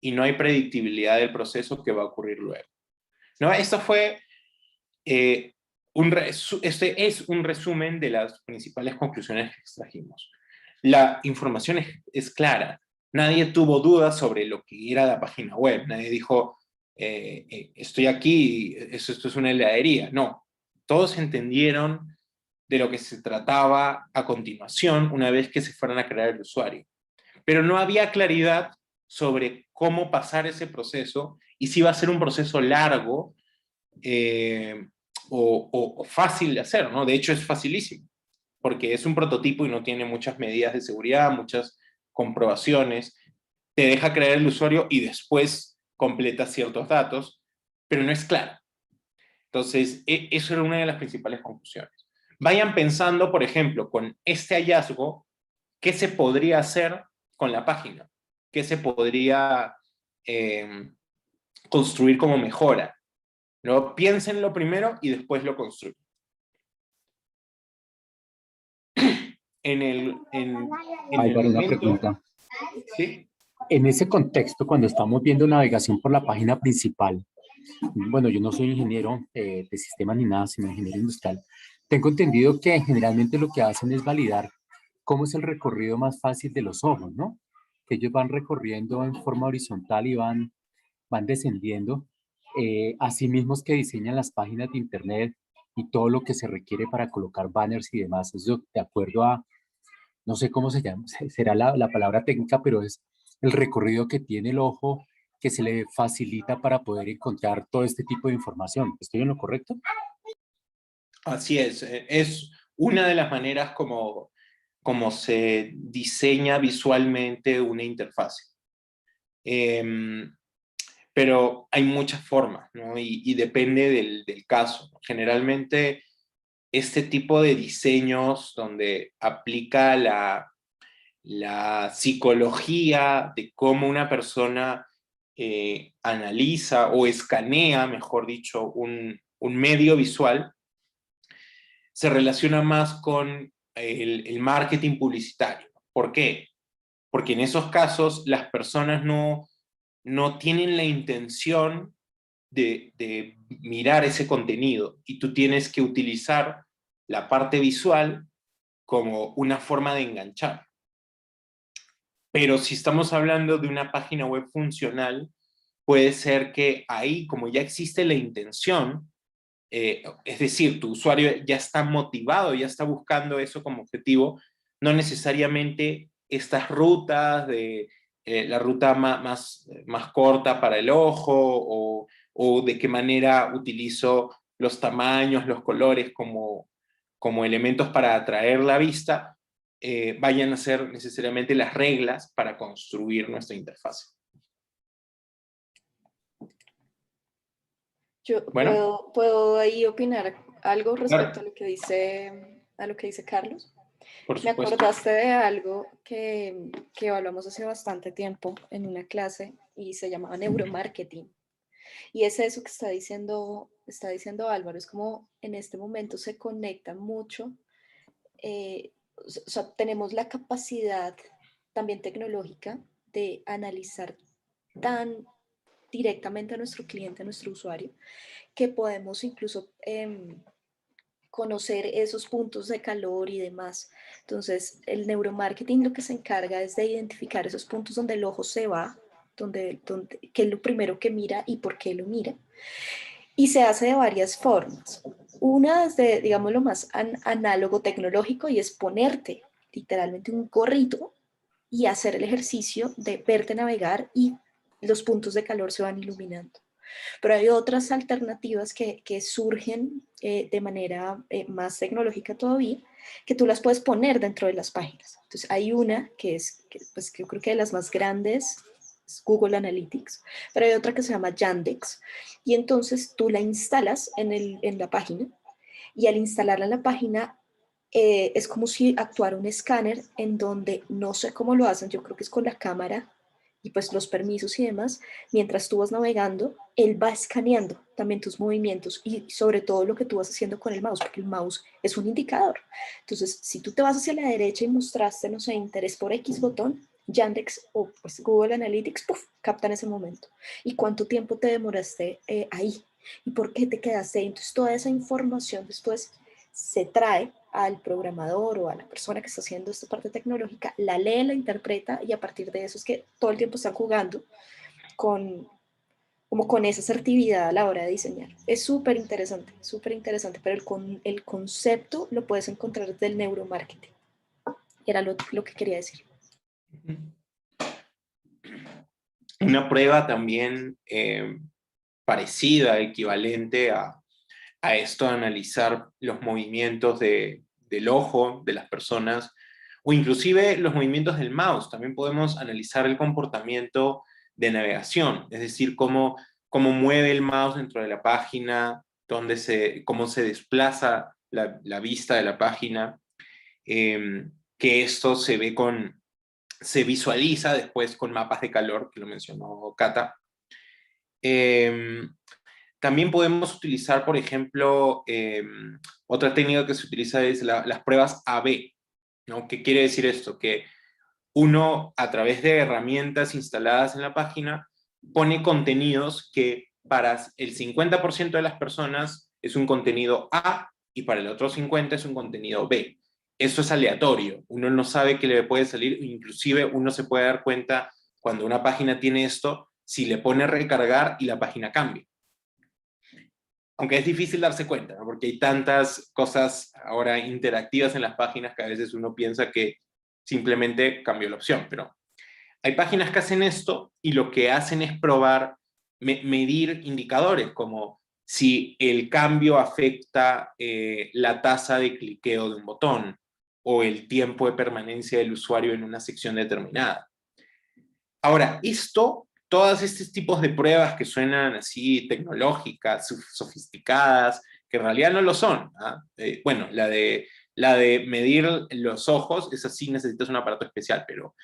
y no hay predictibilidad del proceso que va a ocurrir luego, ¿no? Esto fue este es un resumen de las principales conclusiones que extrajimos. La información es clara. Nadie tuvo dudas sobre lo que era la página web. Nadie dijo, estoy aquí, esto es una heladería. No, todos entendieron de lo que se trataba a continuación una vez que se fueran a crear el usuario. Pero no había claridad sobre cómo pasar ese proceso y si iba a ser un proceso largo o fácil de hacer, ¿no? De hecho es facilísimo, porque es un prototipo y no tiene muchas medidas de seguridad, muchas comprobaciones. Te deja crear el usuario y después completa ciertos datos, pero no es claro. Entonces, eso era una de las principales conclusiones. Vayan pensando, por ejemplo, con este hallazgo, ¿qué se podría hacer con la página? ¿Qué se podría construir como mejora? ¿No? Piénsenlo primero y después lo construyen. en el, en el Álvaro, una momento, pregunta. ¿sí? En ese contexto, cuando estamos viendo navegación por la página principal, bueno, yo no soy ingeniero de sistemas ni nada, sino ingeniero industrial. Tengo entendido que generalmente lo que hacen es validar cómo es el recorrido más fácil de los ojos, ¿no? Que ellos van recorriendo en forma horizontal y van descendiendo. Asimismo es que diseñan las páginas de internet y todo lo que se requiere para colocar banners y demás. Eso de acuerdo a, no sé cómo se llama, será la palabra técnica, pero es el recorrido que tiene el ojo que se le facilita para poder encontrar todo este tipo de información. ¿Estoy en lo correcto? Así es una de las maneras como se diseña visualmente una interfase. Pero hay muchas formas, ¿no? Y depende del caso. Generalmente, este tipo de diseños donde aplica la psicología de cómo una persona analiza o escanea, mejor dicho, un medio visual, se relaciona más con el marketing publicitario. ¿Por qué? Porque en esos casos las personas no tienen la intención de mirar ese contenido y tú tienes que utilizar la parte visual como una forma de enganchar. Pero si estamos hablando de una página web funcional, puede ser que ahí, como ya existe la intención, es decir, tu usuario ya está motivado, ya está buscando eso como objetivo, no necesariamente estas rutas de la ruta más corta para el ojo o de qué manera utilizo los tamaños, los colores como elementos para atraer la vista, vayan a ser necesariamente las reglas para construir nuestra interfase. Yo Bueno, puedo ahí opinar algo respecto claro, a lo que dice Carlos. por Me supuesto. acordaste de algo que evaluamos hace bastante tiempo en una clase y se llamaba neuromarketing. Y es eso que está diciendo Álvaro, es como en este momento se conecta mucho, o sea, tenemos la capacidad también tecnológica de analizar tan directamente a nuestro cliente, a nuestro usuario, que podemos incluso conocer esos puntos de calor y demás. Entonces, el neuromarketing lo que se encarga es de identificar esos puntos donde el ojo se va, qué es lo primero que mira y por qué lo mira. Y se hace de varias formas. Una es de, digamos, lo más análogo tecnológico y es ponerte literalmente un gorrito y hacer el ejercicio de verte navegar y los puntos de calor se van iluminando. Pero hay otras alternativas que surgen de manera más tecnológica todavía, que tú las puedes poner dentro de las páginas. Entonces hay una pues, que yo creo que de las más grandes es Google Analytics, pero hay otra que se llama Yandex, y entonces tú la instalas en la página, y al instalarla en la página es como si actuara un escáner en donde no sé cómo lo hacen, yo creo que es con la cámara y pues los permisos y demás, mientras tú vas navegando, él va escaneando también tus movimientos y sobre todo lo que tú vas haciendo con el mouse, porque el mouse es un indicador. Entonces, si tú te vas hacia la derecha y mostraste, no sé, interés por X botón, Yandex o pues Google Analytics, puff, captan ese momento. ¿Y cuánto tiempo te demoraste ahí? ¿Y por qué te quedaste ahí? Entonces, toda esa información después se trae al programador o a la persona que está haciendo esta parte tecnológica, la lee, la interpreta y a partir de eso es que todo el tiempo están jugando con, como con esa asertividad a la hora de diseñar. Es súper interesante, pero el concepto lo puedes encontrar desde el neuromarketing. Era lo que quería decir. Una prueba también parecida, equivalente a esto de analizar los movimientos del ojo de las personas o inclusive los movimientos del mouse. También podemos analizar el comportamiento de navegación, es decir, cómo mueve el mouse dentro de la página, cómo se desplaza la vista de la página, que esto se visualiza después con mapas de calor, que lo mencionó Cata. También podemos utilizar, por ejemplo, otra técnica que se utiliza es las pruebas A/B, ¿no? ¿Qué quiere decir esto? Que uno, a través de herramientas instaladas en la página, pone contenidos que para el 50% de las personas es un contenido A y para el otro 50% es un contenido B. Eso es aleatorio, uno no sabe qué le puede salir, inclusive uno se puede dar cuenta cuando una página tiene esto, si le pone recargar y la página cambia. Aunque es difícil darse cuenta, ¿no? Porque hay tantas cosas ahora interactivas en las páginas que a veces uno piensa que simplemente cambió la opción, pero hay páginas que hacen esto y lo que hacen es probar, medir indicadores como si el cambio afecta la tasa de cliqueo de un botón o el tiempo de permanencia del usuario en una sección determinada. Ahora, todos estos tipos de pruebas que suenan así tecnológicas, sofisticadas, que en realidad no lo son. Bueno, la de medir los ojos, esa sí necesitas un aparato especial, pero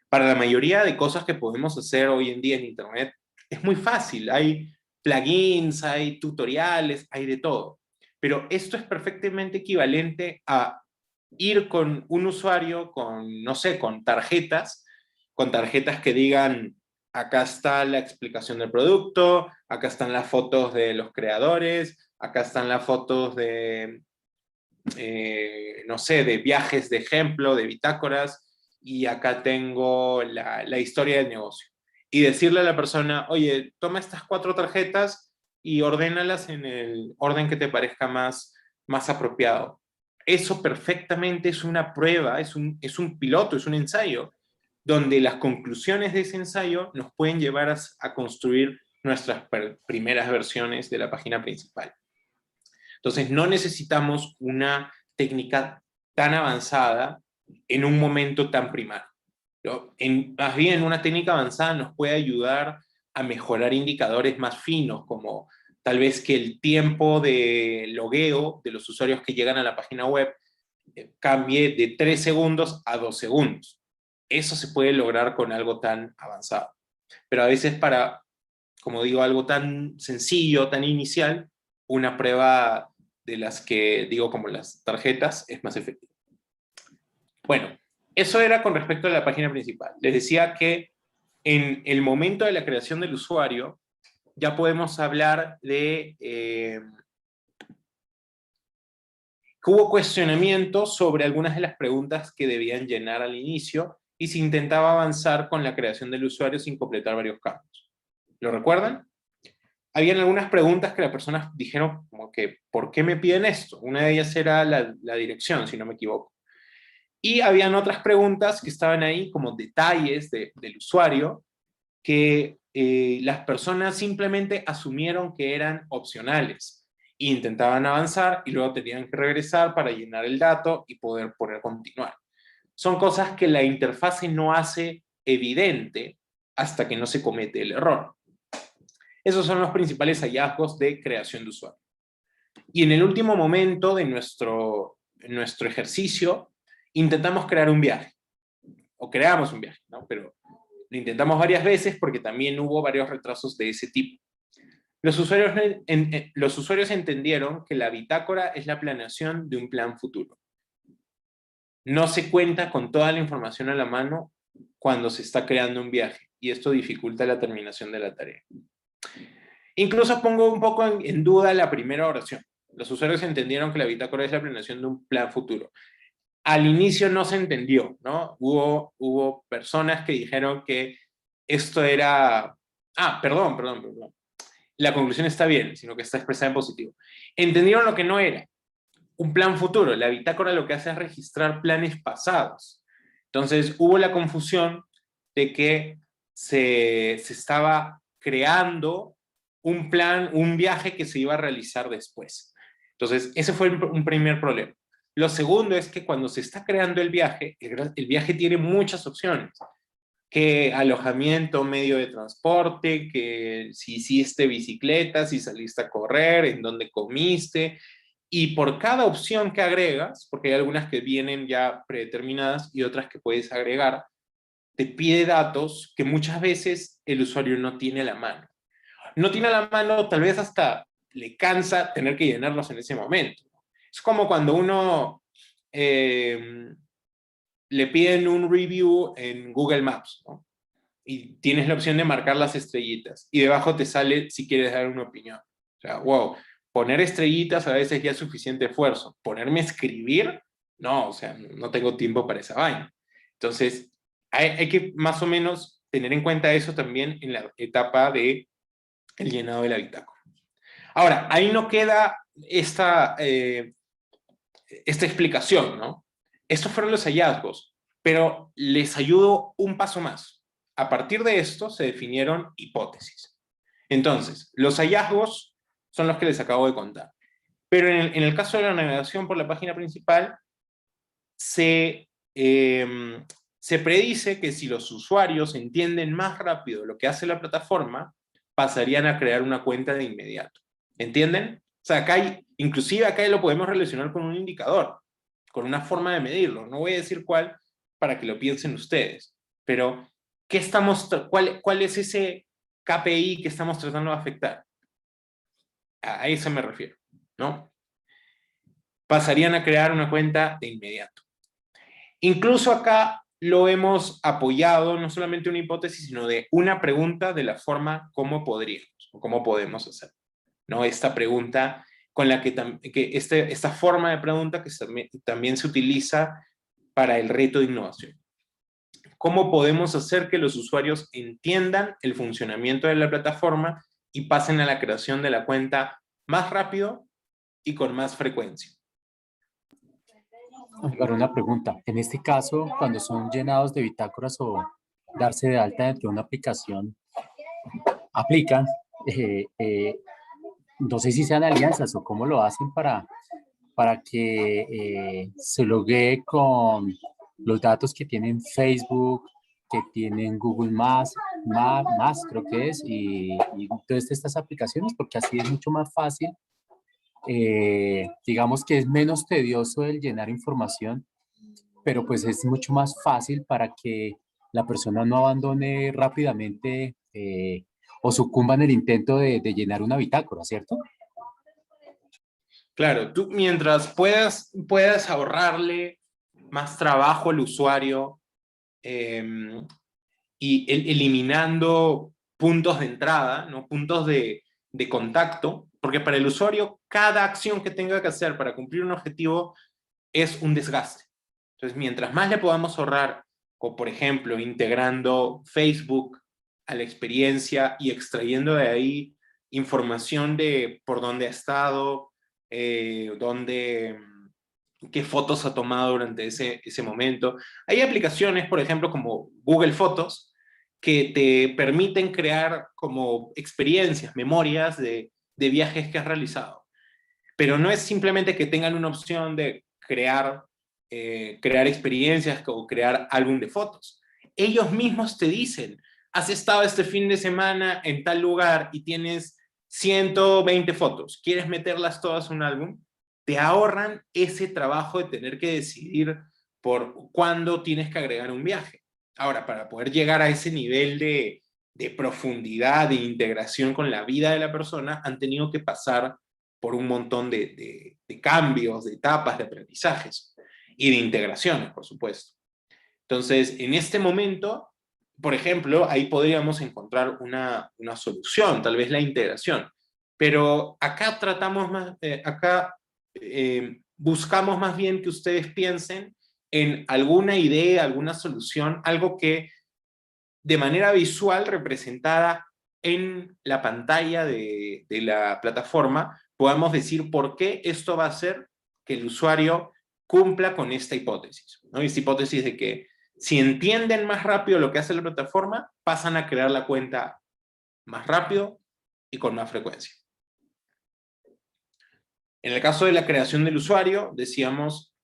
para la mayoría de cosas que podemos hacer hoy en día en Internet, es muy fácil. Hay plugins, hay tutoriales, hay de todo. Pero esto es perfectamente equivalente a ir con un usuario con, no sé, con tarjetas que digan, acá está la explicación del producto, acá están las fotos de los creadores, acá están las fotos de, no sé, de viajes de ejemplo, de bitácoras, y acá tengo la historia del negocio. Y decirle a la persona, oye, toma estas 4 tarjetas y ordénalas en el orden que te parezca más apropiado. Eso perfectamente es una prueba, es un piloto, es un ensayo, donde las conclusiones de ese ensayo nos pueden llevar a construir nuestras primeras versiones de la página principal. Entonces, no necesitamos una técnica tan avanzada en un momento tan primario, ¿no? Más bien, una técnica avanzada nos puede ayudar a mejorar indicadores más finos, como tal vez que el tiempo de logueo de los usuarios que llegan a la página web cambie de 3 segundos a 2 segundos. Eso se puede lograr con algo tan avanzado. Pero a veces para, como digo, algo tan sencillo, tan inicial, una prueba de las que digo como las tarjetas es más efectiva. Bueno, eso era con respecto a la página principal. Les decía que en el momento de la creación del usuario ya podemos hablar de que hubo cuestionamientos sobre algunas de las preguntas que debían llenar al inicio y se intentaba avanzar con la creación del usuario sin completar varios campos. ¿Lo recuerdan? Habían algunas preguntas que las personas dijeron como que, ¿por qué me piden esto? Una de ellas era la dirección, si no me equivoco. Y habían otras preguntas que estaban ahí como detalles del usuario que las personas simplemente asumieron que eran opcionales e intentaban avanzar y luego tenían que regresar para llenar el dato y poder continuar. Son cosas que la interfase no hace evidente hasta que no se comete el error. Esos son los principales hallazgos de creación de usuario. Y en el último momento de nuestro ejercicio, intentamos crear un viaje. O creamos un viaje, ¿no? Pero lo intentamos varias veces porque también hubo varios retrasos de ese tipo. Los usuarios entendieron que la bitácora es la planeación de un plan futuro. No se cuenta con toda la información a la mano cuando se está creando un viaje, y esto dificulta la terminación de la tarea. Incluso pongo un poco en duda la primera oración. Los usuarios entendieron que la bitácora es la planeación de un plan futuro. Al inicio no se entendió, ¿no? Hubo personas que dijeron que esto era... perdón. La conclusión está bien, sino que está expresada en positivo. Entendieron lo que no era un plan futuro. La bitácora lo que hace es registrar planes pasados. Entonces hubo la confusión de que se estaba creando un plan, un viaje que se iba a realizar después. Entonces ese fue un primer problema. Lo segundo es que cuando se está creando el viaje tiene muchas opciones. Que alojamiento, medio de transporte, que si hiciste bicicleta, si saliste a correr, en dónde comiste, y por cada opción que agregas, porque hay algunas que vienen ya predeterminadas y otras que puedes agregar, te pide datos que muchas veces el usuario no tiene a la mano. No tiene a la mano, tal vez hasta le cansa tener que llenarlos en ese momento. Es como cuando uno le piden un review en Google Maps, ¿no? Y tienes la opción de marcar las estrellitas, y debajo te sale si quieres dar una opinión. O sea, wow, poner estrellitas a veces ya es suficiente esfuerzo. Ponerme a escribir, no, o sea, no tengo tiempo para esa vaina. Entonces, hay que más o menos tener en cuenta eso también en la etapa de el llenado de la bitácora. Ahora, ahí no queda esta explicación, ¿no? Estos fueron los hallazgos, pero les ayudo un paso más. A partir de esto se definieron hipótesis. Entonces, los hallazgos son los que les acabo de contar. Pero en el caso de la navegación por la página principal, se predice que si los usuarios entienden más rápido lo que hace la plataforma, pasarían a crear una cuenta de inmediato. ¿Entienden? O sea, inclusive acá lo podemos relacionar con un indicador, con una forma de medirlo. No voy a decir cuál para que lo piensen ustedes, pero ¿cuál es ese KPI que estamos tratando de afectar? A eso me refiero, ¿no? Pasarían a crear una cuenta de inmediato. Incluso acá lo hemos apoyado, no solamente una hipótesis, sino de una pregunta de la forma cómo podríamos, o cómo podemos hacer, ¿no? Esta pregunta con la esta forma de pregunta que también se utiliza para el reto de innovación. ¿Cómo podemos hacer que los usuarios entiendan el funcionamiento de la plataforma y pasen a la creación de la cuenta más rápido y con más frecuencia? Para una pregunta, en este caso, cuando son llenados de bitácoras o darse de alta dentro de una aplicación, aplican, no sé si sean alianzas o cómo lo hacen para que se loguee con los datos que tienen Facebook, que tienen Google más creo que es, y todas estas aplicaciones, porque así es mucho más fácil. Digamos que es menos tedioso el llenar información, pero pues es mucho más fácil para que la persona no abandone rápidamente o sucumba en el intento de llenar una bitácora, ¿cierto? Claro, tú mientras puedas ahorrarle más trabajo al usuario y eliminando puntos de entrada, ¿no? Puntos de contacto, porque para el usuario cada acción que tenga que hacer para cumplir un objetivo es un desgaste. Entonces, mientras más le podamos ahorrar, o por ejemplo, integrando Facebook a la experiencia y extrayendo de ahí información de por dónde ha estado, qué fotos ha tomado durante ese momento. Hay aplicaciones, por ejemplo, como Google Fotos, que te permiten crear como experiencias, memorias de viajes que has realizado. Pero no es simplemente que tengan una opción de crear experiencias o crear álbum de fotos. Ellos mismos te dicen, has estado este fin de semana en tal lugar y tienes 120 fotos, ¿quieres meterlas todas en un álbum? Te ahorran ese trabajo de tener que decidir por cuándo tienes que agregar un viaje. Ahora, para poder llegar a ese nivel de profundidad, de integración con la vida de la persona, han tenido que pasar por un montón de cambios, de etapas, de aprendizajes y de integraciones, por supuesto. Entonces, en este momento, por ejemplo, ahí podríamos encontrar una solución, tal vez la integración. Pero acá buscamos más bien que ustedes piensen en alguna idea, alguna solución, algo que de manera visual representada en la pantalla de la plataforma podamos decir por qué esto va a hacer que el usuario cumpla con esta hipótesis, ¿no? Esta hipótesis de que si entienden más rápido lo que hace la plataforma, pasan a crear la cuenta más rápido y con más frecuencia. En el caso de la creación del usuario, decíamos,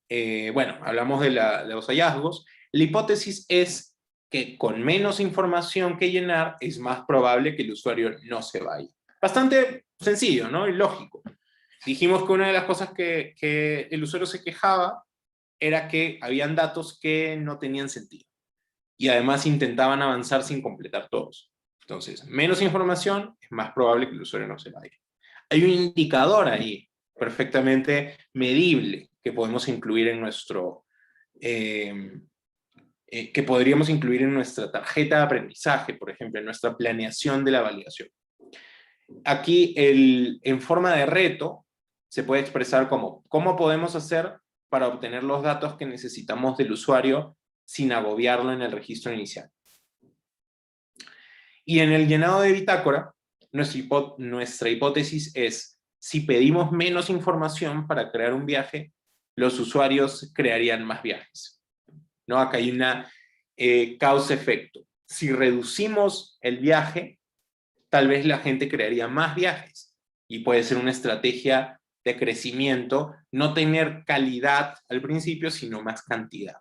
hablamos de los hallazgos. La hipótesis es que con menos información que llenar, es más probable que el usuario no se vaya. Bastante sencillo, ¿no? Y lógico. Dijimos que una de las cosas que el usuario se quejaba era que habían datos que no tenían sentido. Y además intentaban avanzar sin completar todos. Entonces, menos información, es más probable que el usuario no se vaya. Hay un indicador ahí, perfectamente medible, que podemos incluir en que podríamos incluir en nuestra tarjeta de aprendizaje, por ejemplo, en nuestra planeación de la validación. Aquí, en forma de reto, se puede expresar como cómo podemos hacer para obtener los datos que necesitamos del usuario sin agobiarlo en el registro inicial. Y en el llenado de bitácora, nuestra hipótesis es, si pedimos menos información para crear un viaje, los usuarios crearían más viajes, ¿no? Acá hay una causa-efecto. Si reducimos el viaje, tal vez la gente crearía más viajes, y puede ser una estrategia de crecimiento, no tener calidad al principio, sino más cantidad.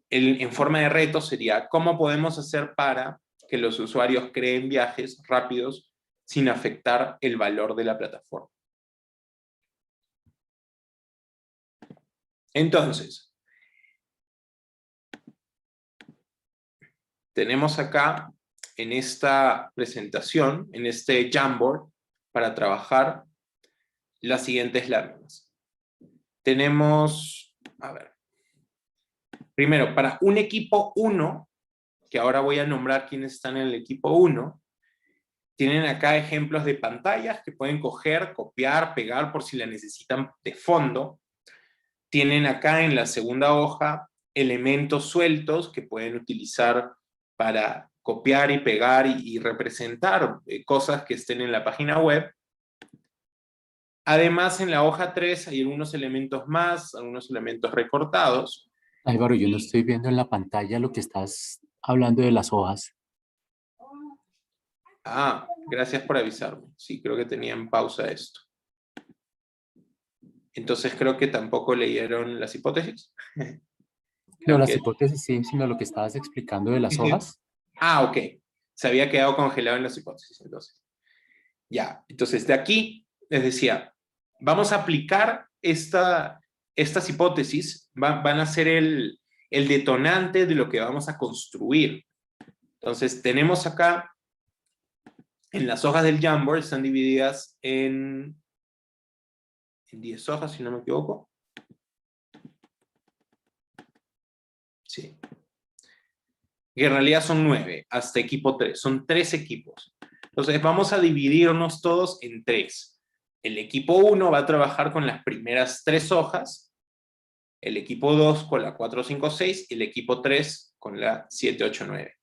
En forma de reto sería, ¿cómo podemos hacer para que los usuarios creen viajes rápidos sin afectar el valor de la plataforma? Entonces, tenemos acá en esta presentación, en este Jamboard, para trabajar las siguientes láminas. Tenemos, a ver, primero, para un equipo 1, que ahora voy a nombrar quienes están en el equipo 1, tienen acá ejemplos de pantallas que pueden coger, copiar, pegar por si la necesitan de fondo. Tienen acá en la segunda hoja elementos sueltos que pueden utilizar para copiar y pegar y representar cosas que estén en la página web. Además, en la hoja 3 hay algunos elementos más, algunos elementos recortados. Álvaro, yo no estoy viendo en la pantalla lo que estás hablando de las hojas. Ah, gracias por avisarme. Sí, creo que tenía en pausa esto. Entonces creo que tampoco leyeron las hipótesis. No, las Ok. hipótesis sí, sino lo que estabas explicando de las hojas. Ah, ok. Se había quedado congelado en las hipótesis, entonces. Ya, entonces de aquí les decía, vamos a aplicar estas hipótesis, van a ser el detonante de lo que vamos a construir. Entonces tenemos acá, en las hojas del Jamboard, están divididas en 10 hojas, si no me equivoco. Sí. Que en realidad son 9, hasta equipo 3. Son 3 equipos. Entonces vamos a dividirnos todos en 3. El equipo 1 va a trabajar con las primeras 3 hojas, el equipo 2 con la 4, 5, 6 y el equipo 3 con la 7, 8, 9.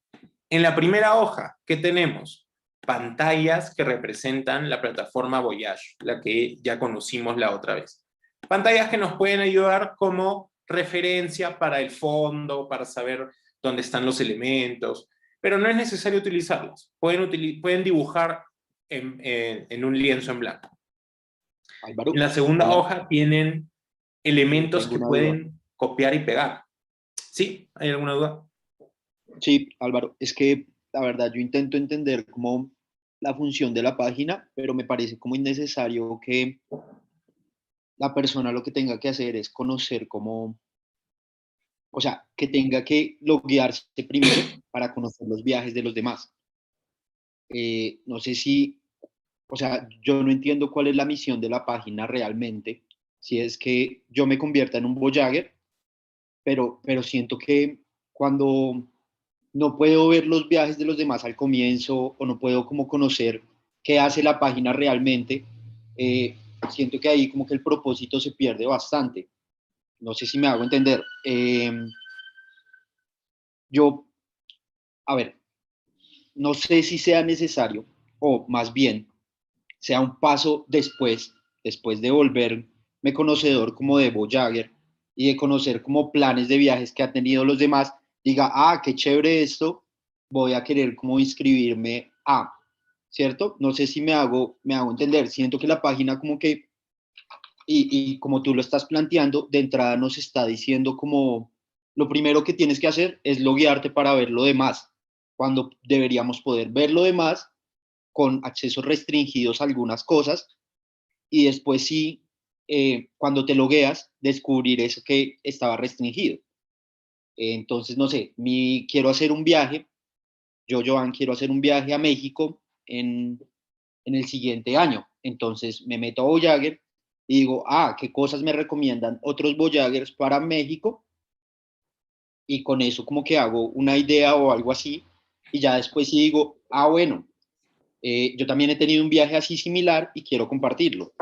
En la primera hoja, ¿qué tenemos? Pantallas que representan la plataforma Voyage, la que ya conocimos la otra vez. Pantallas que nos pueden ayudar como referencia para el fondo, para saber dónde están los elementos, pero no es necesario utilizarlas. Pueden dibujar en un lienzo en blanco. Álvaro, En la segunda hola. hoja tienen elementos Tengo que una pueden copiar y pegar. ¿Sí? ¿Hay alguna duda? Sí, Álvaro, es que la verdad yo intento entender como la función de la página, pero me parece como innecesario que la persona lo que tenga que hacer es conocer cómo, o sea, que tenga que loguearse primero para conocer los viajes de los demás. No sé si, o sea, yo no entiendo cuál es la misión de la página realmente, si es que yo me convierta en un Voyager, pero siento que cuando no puedo ver los viajes de los demás al comienzo o no puedo como conocer qué hace la página realmente, siento que ahí como que el propósito se pierde bastante. No sé si me hago entender. Yo, a ver, no sé si sea necesario o más bien sea un paso después de volverme conocedor como de Voyager y de conocer como planes de viajes que han tenido los demás, diga, ah, qué chévere esto, voy a querer como inscribirme a, ¿cierto? No sé si me hago entender, siento que la página como que, y como tú lo estás planteando, de entrada nos está diciendo como, lo primero que tienes que hacer es loguearte para ver lo demás, cuando deberíamos poder ver lo demás con accesos restringidos a algunas cosas y después sí, cuando te logueas, descubrir eso que estaba restringido. Entonces, no sé, quiero hacer un viaje, yo, Joan, quiero hacer un viaje a México en el siguiente año. Entonces me meto a Voyager y digo, ah, ¿qué cosas me recomiendan otros Voyagers para México? y con eso como que hago una idea o algo así, y ya después sí digo, bueno, yo también he tenido un viaje así similar y quiero compartirlo.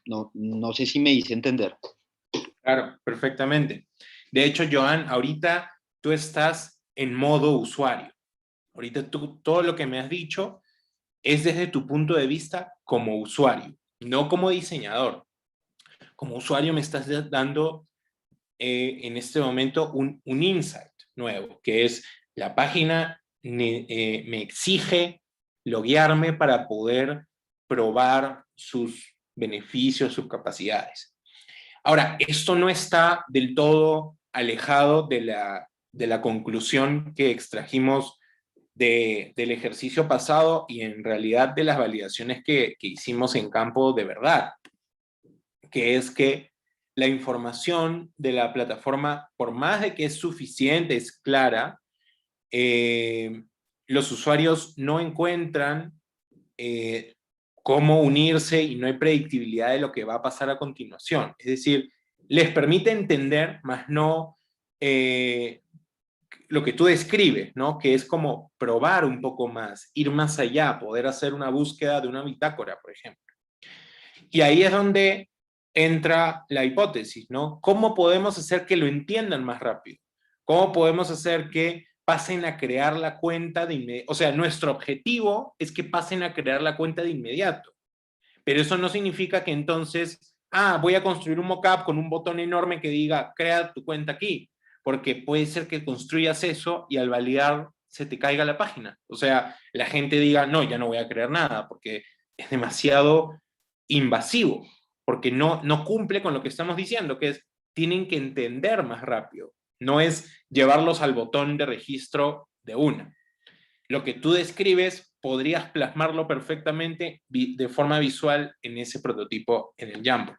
No sé si me hice entender. Claro, perfectamente. De hecho, Joan, ahorita tú estás en modo usuario. Ahorita tú, todo lo que me has dicho es desde tu punto de vista como usuario, no como diseñador. Como usuario me estás dando en este momento un insight nuevo, que es la página me exige loguearme para poder probar sus beneficios, sus capacidades. Ahora, esto no está del todo alejado de la conclusión que extrajimos del ejercicio pasado y en realidad de las validaciones que hicimos en campo de verdad, que es que la información de la plataforma, por más de que es suficiente, es clara, los usuarios no encuentran cómo unirse y no hay predictibilidad de lo que va a pasar a continuación. Es decir, les permite entender, más no lo que tú describes, ¿no? Que es como probar un poco más, ir más allá, poder hacer una búsqueda de una bitácora, por ejemplo. Y ahí es donde entra la hipótesis, ¿no? ¿Cómo podemos hacer que lo entiendan más rápido? ¿Cómo podemos hacer que pasen a crear la cuenta de inmediato? O sea, nuestro objetivo es que pasen a crear la cuenta de inmediato. Pero eso no significa que entonces, voy a construir un mockup con un botón enorme que diga, crea tu cuenta aquí. Porque puede ser que construyas eso y al validar se te caiga la página. O sea, la gente diga, no, ya no voy a crear nada porque es demasiado invasivo, porque no cumple con lo que estamos diciendo, que es, tienen que entender más rápido. No es llevarlos al botón de registro de una. Lo que tú describes podrías plasmarlo perfectamente de forma visual en ese prototipo en el Jamboard,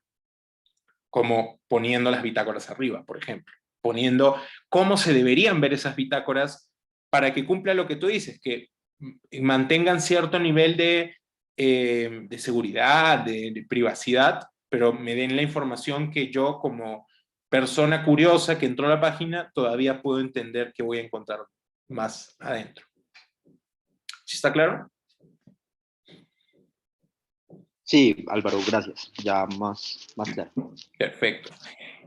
como poniendo las bitácoras arriba, por ejemplo, poniendo cómo se deberían ver esas bitácoras para que cumpla lo que tú dices, que mantengan cierto nivel de seguridad, de privacidad, pero me den la información que yo como persona curiosa que entró a la página todavía puedo entender que voy a encontrar más adentro. ¿Sí está claro? Sí, Álvaro, gracias. Ya más claro. Perfecto.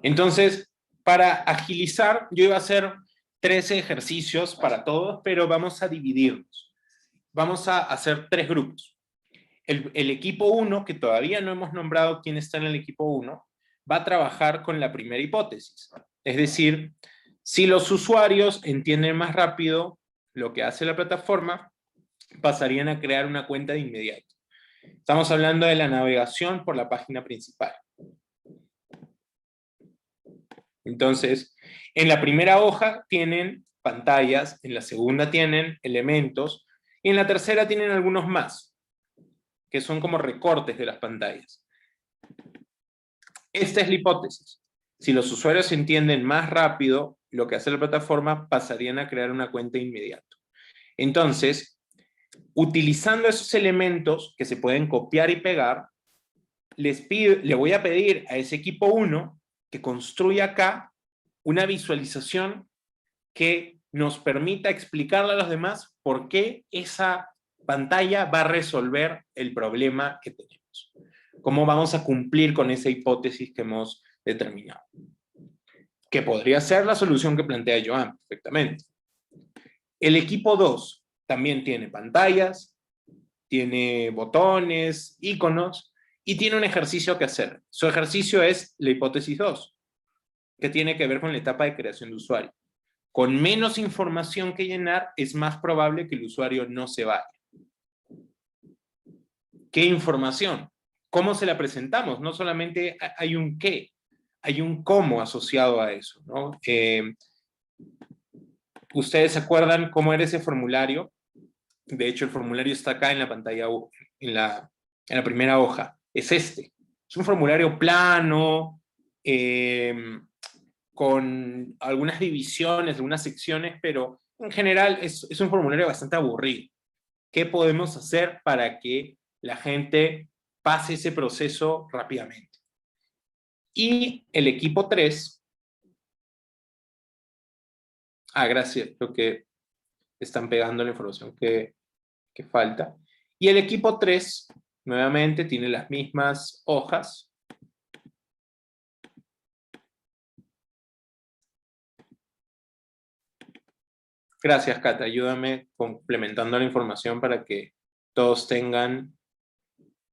Entonces, para agilizar, yo iba a hacer 13 ejercicios para todos, pero vamos a dividirlos. Vamos a hacer 3 grupos. El equipo 1, que todavía no hemos nombrado quién está en el equipo 1, va a trabajar con la primera hipótesis. Es decir, si los usuarios entienden más rápido lo que hace la plataforma, pasarían a crear una cuenta de inmediato. Estamos hablando de la navegación por la página principal. Entonces, en la primera hoja tienen pantallas, en la segunda tienen elementos, y en la tercera tienen algunos más, que son como recortes de las pantallas. Esta es la hipótesis. Si los usuarios entienden más rápido lo que hace la plataforma, pasarían a crear una cuenta de inmediato. Entonces, utilizando esos elementos que se pueden copiar y pegar, le voy a pedir a ese equipo 1 que construya acá una visualización que nos permita explicarle a los demás por qué esa pantalla va a resolver el problema que tenemos. Cómo vamos a cumplir con esa hipótesis que hemos determinado. Que podría ser la solución que plantea Joan, perfectamente. El equipo 2 también tiene pantallas, tiene botones, iconos, y tiene un ejercicio que hacer. Su ejercicio es la hipótesis 2, que tiene que ver con la etapa de creación de usuario. Con menos información que llenar, es más probable que el usuario no se vaya. ¿Qué información? ¿Cómo se la presentamos? No solamente hay un qué, hay un cómo asociado a eso, ¿no? ¿Ustedes se acuerdan cómo era ese formulario? De hecho, el formulario está acá en la pantalla, en la primera hoja. Es este. Es un formulario plano, con algunas divisiones, algunas secciones, pero en general es un formulario bastante aburrido. ¿Qué podemos hacer para que la gente pase ese proceso rápidamente? Y el equipo 3 Gracias. Creo que están pegando la información que falta. Y el equipo 3, nuevamente, tiene las mismas hojas. Gracias, Cata. Ayúdame complementando la información para que todos tengan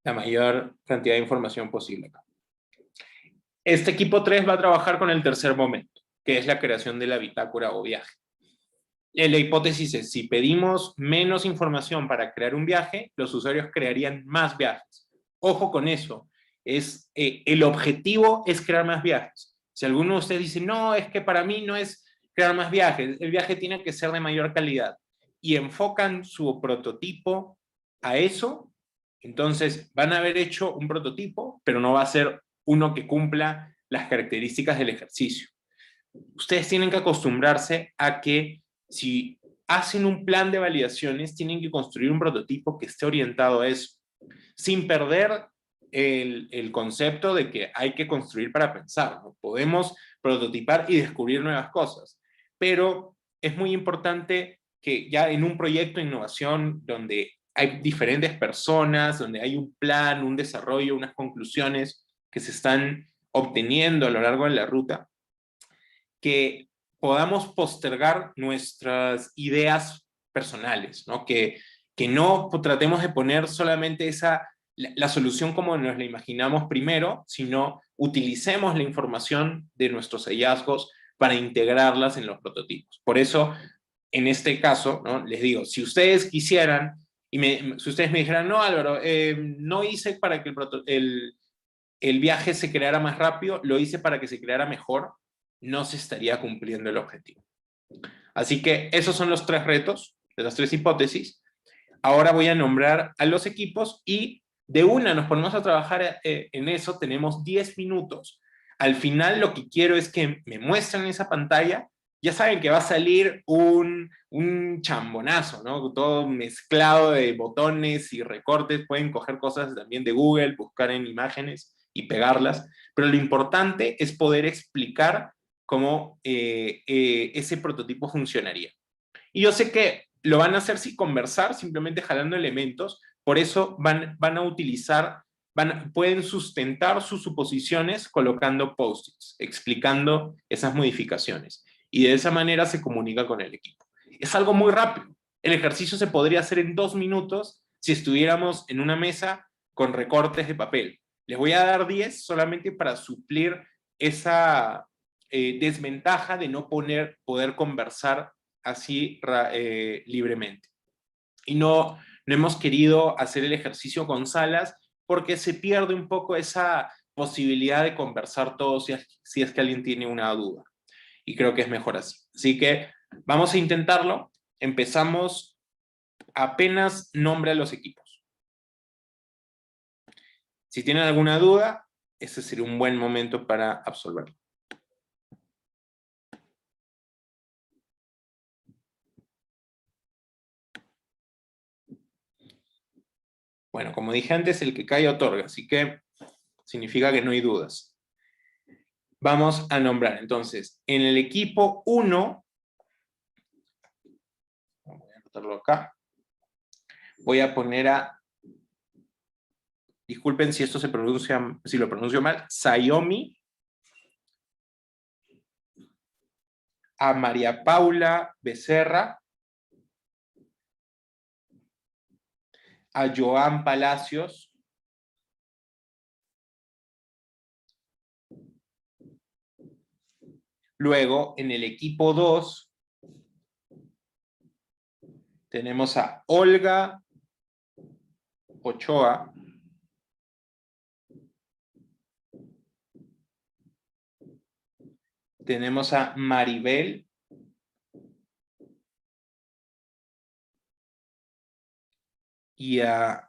la mayor cantidad de información posible acá. Este equipo 3 va a trabajar con el tercer momento, que es la creación de la bitácora o viaje. La hipótesis es, si pedimos menos información para crear un viaje, los usuarios crearían más viajes. Ojo con eso. El objetivo es crear más viajes. Si alguno de ustedes dice, no, es que para mí no es crear más viajes, el viaje tiene que ser de mayor calidad, y enfocan su prototipo a eso, entonces van a haber hecho un prototipo, pero no va a ser uno que cumpla las características del ejercicio. Ustedes tienen que acostumbrarse a que si hacen un plan de validaciones, tienen que construir un prototipo que esté orientado a eso, sin perder el concepto de que hay que construir para pensar, ¿no? Podemos prototipar y descubrir nuevas cosas, pero es muy importante que ya en un proyecto de innovación donde hay diferentes personas, donde hay un plan, un desarrollo, unas conclusiones que se están obteniendo a lo largo de la ruta, que podamos postergar nuestras ideas personales, ¿no? Que no tratemos de poner solamente la solución como nos la imaginamos primero, sino utilicemos la información de nuestros hallazgos para integrarlas en los prototipos. Por eso, en este caso, ¿no? Les digo, si ustedes quisieran, si ustedes me dijeran, no, Álvaro, no hice para que el viaje se creara más rápido, lo hice para que se creara mejor, no se estaría cumpliendo el objetivo. Así que esos son los 3 retos, de las 3 hipótesis. Ahora voy a nombrar a los equipos y de una nos ponemos a trabajar en eso. Tenemos 10 minutos. Al final lo que quiero es que me muestren esa pantalla. Ya saben que va a salir un chambonazo, ¿no? Todo mezclado de botones y recortes. Pueden coger cosas también de Google, buscar en imágenes y pegarlas. Pero lo importante es poder explicar cómo ese prototipo funcionaría. Y yo sé que lo van a hacer sin conversar, simplemente jalando elementos, por eso van a utilizar, pueden sustentar sus suposiciones colocando post-its, explicando esas modificaciones. Y de esa manera se comunica con el equipo. Es algo muy rápido. El ejercicio se podría hacer en 2 minutos si estuviéramos en una mesa con recortes de papel. Les voy a dar 10 solamente para suplir esa desventaja de no poder conversar así libremente. Y no hemos querido hacer el ejercicio con salas porque se pierde un poco esa posibilidad de conversar todos si es que alguien tiene una duda. Y creo que es mejor así. Así que vamos a intentarlo. Empezamos apenas nombre a los equipos. Si tienen alguna duda, ese sería un buen momento para absolverlo. Bueno, como dije antes, el que cae otorga, así que significa que no hay dudas. Vamos a nombrar, entonces, en el equipo 1, voy a anotarlo acá, voy a poner disculpen si esto se pronuncia, si lo pronuncio mal, Sayomi, a María Paula Becerra, a Joan Palacios, luego en el equipo 2 tenemos a Olga Ochoa, tenemos a Maribel y a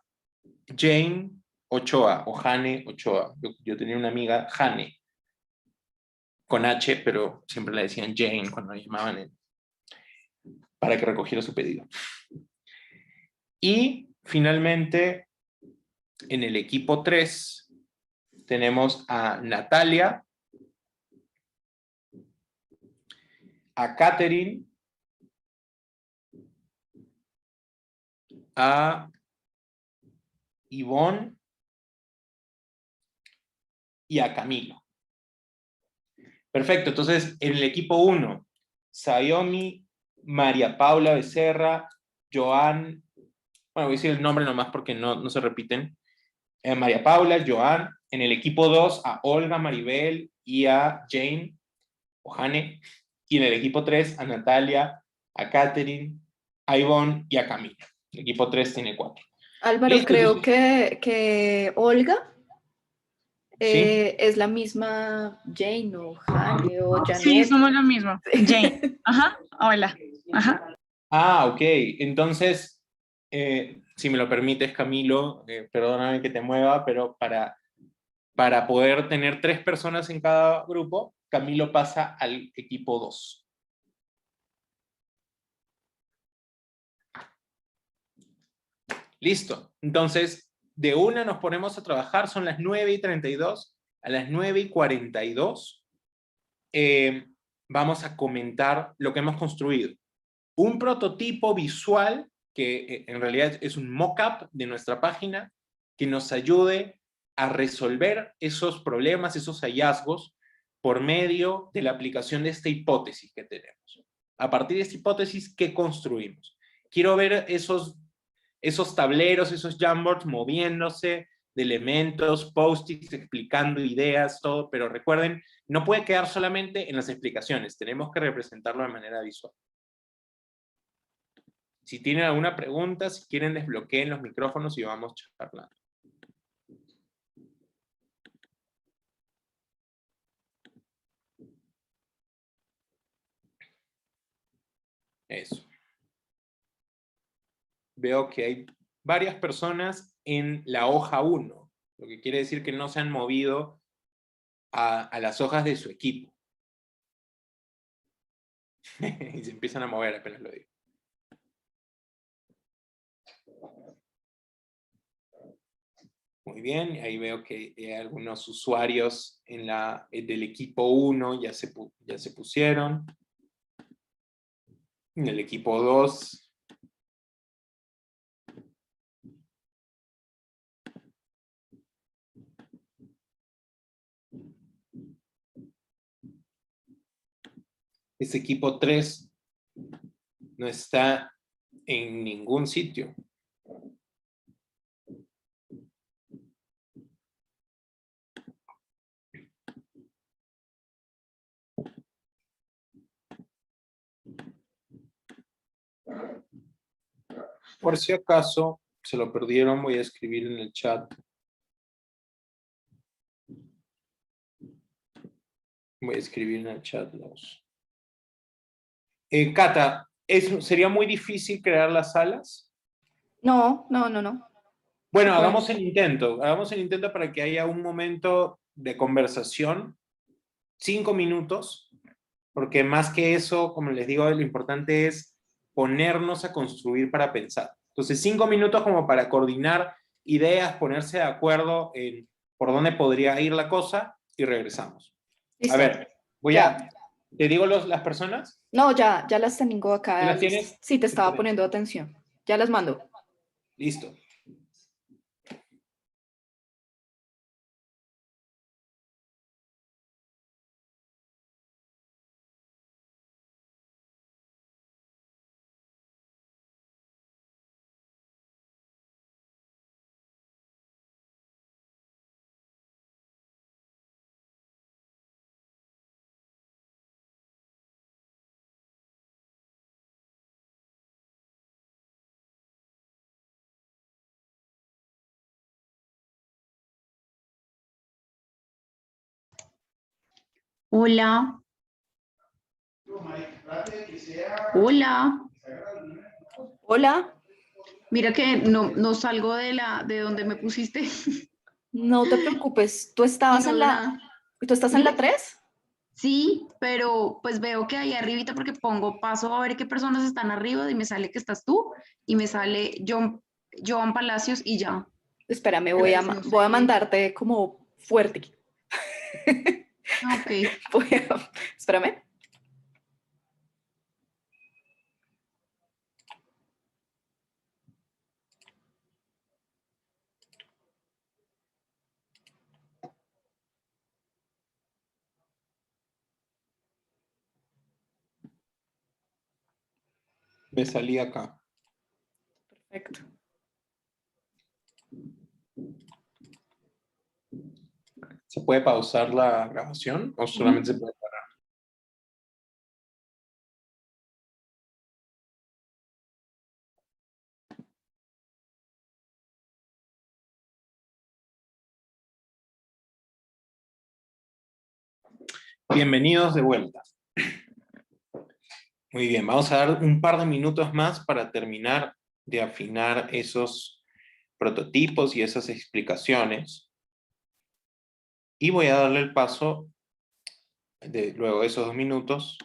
Jane Ochoa, o Jane Ochoa. Yo tenía una amiga, Jane, con H, pero siempre le decían Jane cuando la llamaban para que recogiera su pedido. Y finalmente, en el equipo 3, tenemos a Natalia, a Catherine a Ivonne y a Camilo. Perfecto, entonces en el equipo 1, Sayomi, María Paula Becerra, Joan, bueno, voy a decir el nombre nomás porque no se repiten, María Paula, Joan, en el equipo 2 a Olga, Maribel y a Jane, o Jane, y en el equipo 3 a Natalia, a Catherine, a Ivonne y a Camilo. El equipo 3 tiene 4. Álvaro, Listo, creo entonces, que Olga ¿sí? es la misma Jane o Jane o Sí, Janet. somos lo mismo. Jane. Ajá. Hola. Ajá. Ah, ok. Entonces, si me lo permites, Camilo, perdóname que te mueva, pero para poder tener 3 personas en cada grupo, Camilo pasa al equipo 2. Listo. Entonces, de una nos ponemos a trabajar, son las 9:32. A las 9:42 vamos a comentar lo que hemos construido. Un prototipo visual que en realidad es un mock-up de nuestra página que nos ayude a resolver esos problemas, esos hallazgos por medio de la aplicación de esta hipótesis que tenemos. A partir de esta hipótesis, ¿qué construimos? Quiero ver esos tableros, esos Jamboards moviéndose de elementos, post-its, explicando ideas, todo, pero recuerden, no puede quedar solamente en las explicaciones, tenemos que representarlo de manera visual. Si tienen alguna pregunta, si quieren, desbloqueen los micrófonos y vamos charlando. Eso. Veo que hay varias personas en la hoja 1, lo que quiere decir que no se han movido a las hojas de su equipo. Y se empiezan a mover apenas lo digo. Muy bien, ahí veo que algunos usuarios del equipo 1 ya se pusieron. En el equipo 2... Ese equipo 3 no está en ningún sitio. Por si acaso se lo perdieron, voy a escribir en el chat. Voy a escribir en el chat los. Cata, ¿sería muy difícil crear las salas? No. Se Bueno, puede. hagamos el intento para que haya un momento de conversación, 5 minutos, porque más que eso, como les digo, lo importante es ponernos a construir para pensar. Entonces, 5 minutos como para coordinar ideas, ponerse de acuerdo en por dónde podría ir la cosa y regresamos. Listo. A ver, Ya. ¿te digo las personas? No, ya las tengo ¿Ya acá. las tienes? Sí, te estaba Excelente. poniendo atención. Ya las mando. Listo. Hola. Hola. Hola, Mira que no salgo de donde me pusiste no te preocupes. y no veo nada. ¿Tú estás en la Dime. 3? Sí, pero pues veo que ahí arribita porque paso a ver qué personas están arriba y me sale que estás tú y me sale Joan Palacios y ya. Espérame, Pero pues no voy a sé. mandarte como fuerte. Ah, ok. Espérame. Me salí acá. Perfecto. ¿Se puede pausar la grabación o solamente se puede parar? Bienvenidos de vuelta. Muy bien, vamos a dar un par de minutos más para terminar de afinar esos prototipos y esas explicaciones. Y voy a darle el paso, luego de esos 2 minutos,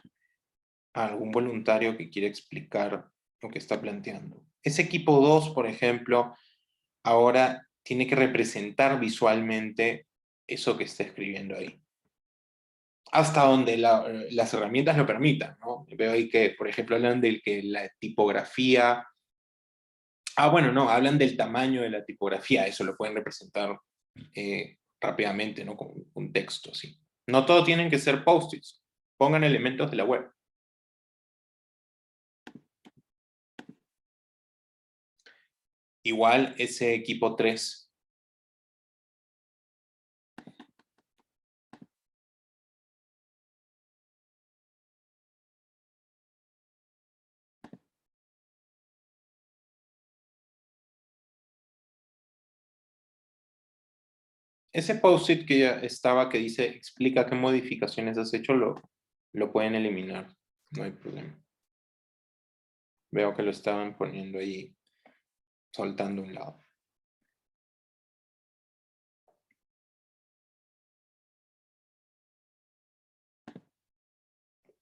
a algún voluntario que quiere explicar lo que está planteando. Ese equipo 2, por ejemplo, ahora tiene que representar visualmente eso que está escribiendo ahí. Hasta donde las herramientas lo permitan, ¿no? Veo ahí que, por ejemplo, hablan de que la tipografía... bueno, no, hablan del tamaño de la tipografía, eso lo pueden representar rápidamente, ¿no? Con un texto, sí. No todo tienen que ser post-its, pongan elementos de la web. Igual ese equipo 3. Ese post-it que ya estaba, que dice, explica qué modificaciones has hecho, lo pueden eliminar, no hay problema. Veo que lo estaban poniendo ahí, soltando a un lado.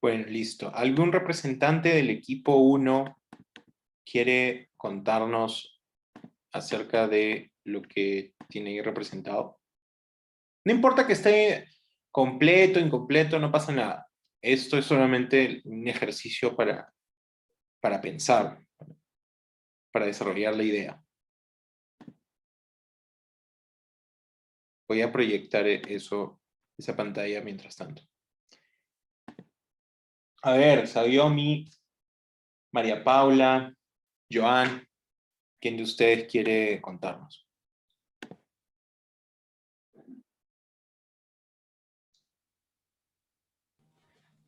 Bueno, listo. ¿Algún representante del equipo 1 quiere contarnos acerca de lo que tiene ahí representado? No importa que esté completo, incompleto, no pasa nada. Esto es solamente un ejercicio para pensar, para desarrollar la idea. Voy a proyectar esa pantalla mientras tanto. A ver, Sayomi, María Paula, Joan, ¿quién de ustedes quiere contarnos?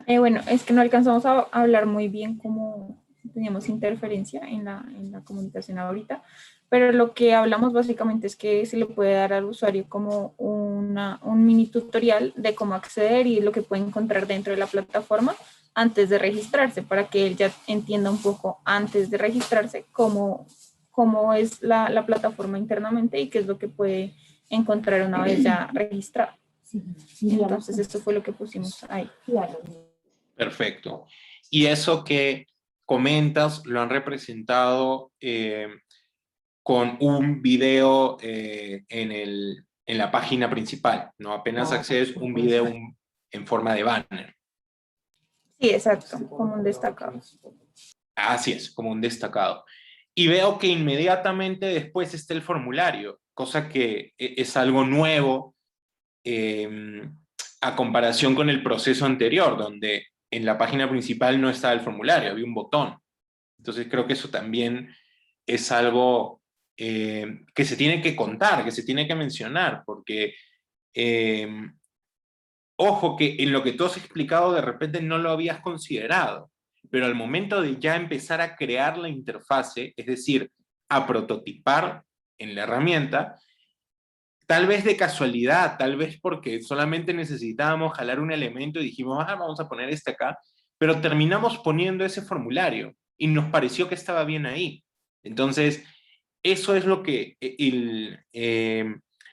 Bueno, es que no alcanzamos a hablar muy bien cómo teníamos interferencia en la comunicación ahorita, pero lo que hablamos básicamente es que se le puede dar al usuario como un mini tutorial de cómo acceder y lo que puede encontrar dentro de la plataforma antes de registrarse, para que él ya entienda un poco antes de registrarse cómo es la plataforma internamente y qué es lo que puede encontrar una vez ya registrado. Entonces, esto fue lo que pusimos ahí. Perfecto. Y eso que comentas lo han representado con un video en la página principal, ¿no? Apenas accedes un video en forma de banner. Sí, exacto, como un destacado. Así es, como un destacado. Y veo que inmediatamente después está el formulario, cosa que es algo nuevo a comparación con el proceso anterior, donde en la página principal no estaba el formulario, había un botón. Entonces creo que eso también es algo que se tiene que contar, que se tiene que mencionar, porque ojo que en lo que tú has explicado de repente no lo habías considerado, pero al momento de ya empezar a crear la interfase, es decir, a prototipar en la herramienta, tal vez de casualidad, tal vez porque solamente necesitábamos jalar un elemento y dijimos, vamos a poner este acá, pero terminamos poniendo ese formulario y nos pareció que estaba bien ahí. Entonces, eso es lo que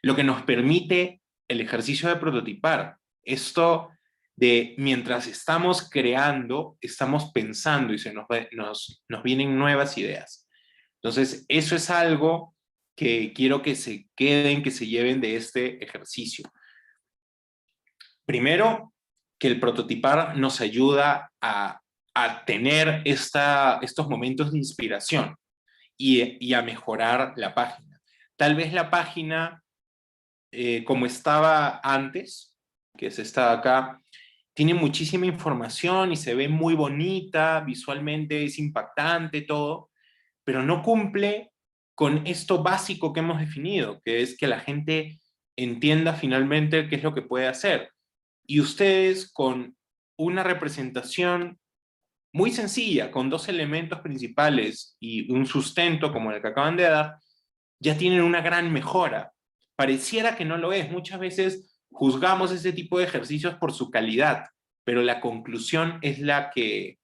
nos permite el ejercicio de prototipar. Esto de mientras estamos creando, estamos pensando y nos vienen nuevas ideas. Entonces, eso es algo que quiero que se queden, que se lleven de este ejercicio. Primero, que el prototipar nos ayuda a tener estos momentos de inspiración y a mejorar la página. Tal vez la página, como estaba antes, que es esta de acá, tiene muchísima información y se ve muy bonita, visualmente es impactante todo, pero no cumple con esto básico que hemos definido, que es que la gente entienda finalmente qué es lo que puede hacer. Y ustedes con una representación muy sencilla, con dos elementos principales y un sustento como el que acaban de dar, ya tienen una gran mejora. Pareciera que no lo es. Muchas veces juzgamos ese tipo de ejercicios por su calidad, pero la conclusión es la que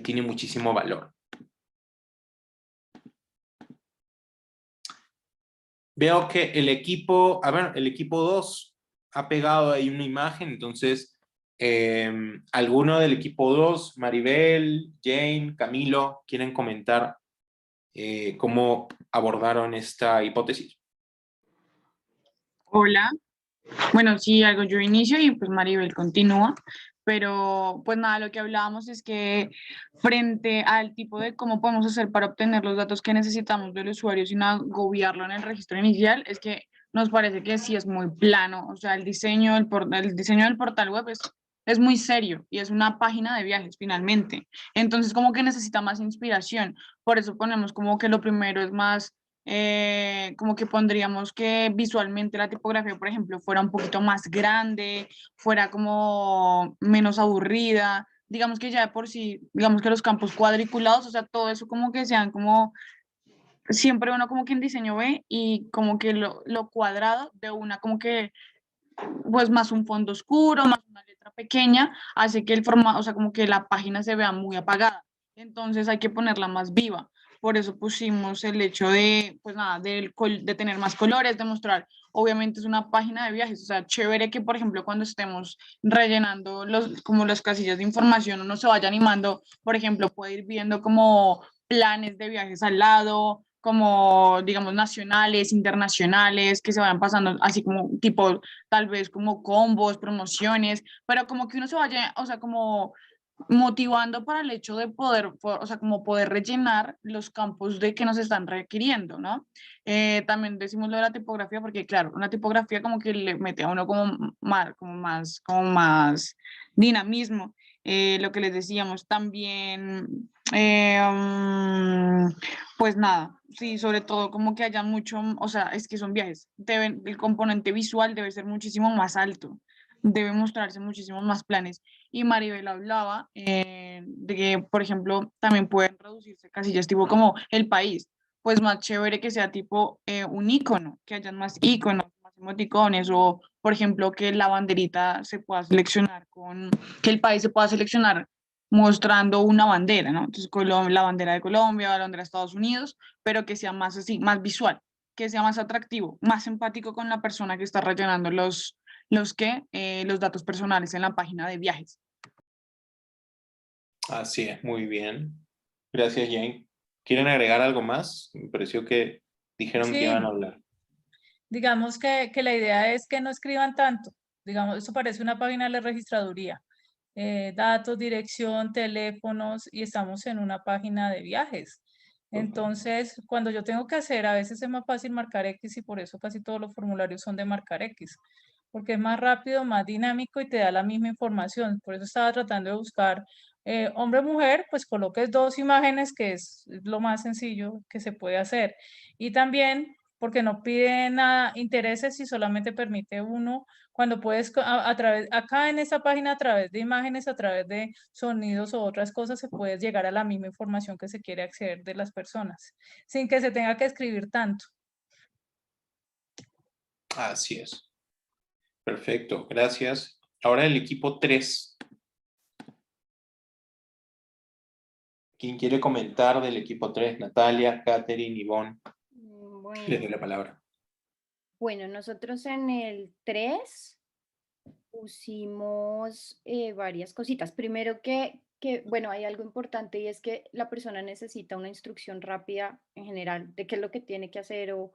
tiene muchísimo valor. Veo que el equipo 2 ha pegado ahí una imagen, entonces, ¿alguno del equipo 2, Maribel, Jane, Camilo, quieren comentar cómo abordaron esta hipótesis? Hola, bueno, sí, algo yo inicio y pues Maribel continúa, pero pues nada, lo que hablábamos es que frente al tipo de cómo podemos hacer para obtener los datos que necesitamos del usuario sin agobiarlo en el registro inicial, es que nos parece que sí es muy plano, o sea, el diseño del portal web es muy serio y es una página de viajes finalmente, entonces como que necesita más inspiración, por eso ponemos como que lo primero es más como que pondríamos que visualmente la tipografía, por ejemplo, fuera un poquito más grande, fuera como menos aburrida, digamos que ya de por sí, digamos que los campos cuadriculados, o sea, todo eso como que sean como, siempre uno como que en diseño ve y como que lo cuadrado de una como que, pues más un fondo oscuro, más una letra pequeña, hace que el formato, o sea, como que la página se vea muy apagada. Entonces hay que ponerla más viva. Por eso pusimos el hecho de, pues nada, de tener más colores, de mostrar, obviamente es una página de viajes, o sea, chévere que, por ejemplo, cuando estemos rellenando como las casillas de información, uno se vaya animando, por ejemplo, puede ir viendo como planes de viajes al lado, como, digamos, nacionales, internacionales, que se vayan pasando así como tipo tal vez como combos, promociones, pero como que uno se vaya, o sea, como motivando para el hecho de poder, o sea, como poder rellenar los campos de que nos están requiriendo, ¿no? También decimos lo de la tipografía porque, claro, una tipografía como que le mete a uno como más dinamismo. Lo que les decíamos también, pues nada, sí, sobre todo como que haya mucho, o sea, es que son viajes, el componente visual debe ser muchísimo más alto, debe mostrarse muchísimos más planes. Y Maribel hablaba de que, por ejemplo, también pueden reducirse casillas tipo como el país, pues más chévere que sea tipo un icono, que hayan más iconos, más emoticones, o por ejemplo que la banderita se pueda seleccionar que el país se pueda seleccionar mostrando una bandera, ¿no? Entonces, la bandera de Colombia, la bandera de Estados Unidos, pero que sea más así, más visual, que sea más atractivo, más empático con la persona que está rellenando los datos personales en la página de viajes. Así es, muy bien. Gracias, Jane. ¿Quieren agregar algo más? Me pareció que dijeron que Sí, iban a hablar. digamos que la idea es que no escriban tanto. Digamos, esto parece una página de la registraduría. Datos, dirección, teléfonos, y estamos en una página de viajes. Entonces, cuando yo tengo que hacer, a veces es más fácil marcar X y por eso casi todos los formularios son de marcar X, porque es más rápido, más dinámico y te da la misma información. Por eso estaba tratando de buscar hombre-mujer, pues coloques dos imágenes, que es lo más sencillo que se puede hacer. Y también porque no pide nada, intereses y solamente permite uno cuando puedes a través, acá en esta página, a través de imágenes, a través de sonidos o otras cosas, se puede llegar a la misma información que se quiere acceder de las personas, sin que se tenga que escribir tanto. Así es. Perfecto, gracias. Ahora el equipo 3. ¿Quién quiere comentar del equipo 3? Natalia, Catherine, Ivonne. Les doy la palabra. Bueno, nosotros en el 3 pusimos varias cositas. Primero bueno, hay algo importante y es que la persona necesita una instrucción rápida en general de qué es lo que tiene que hacer o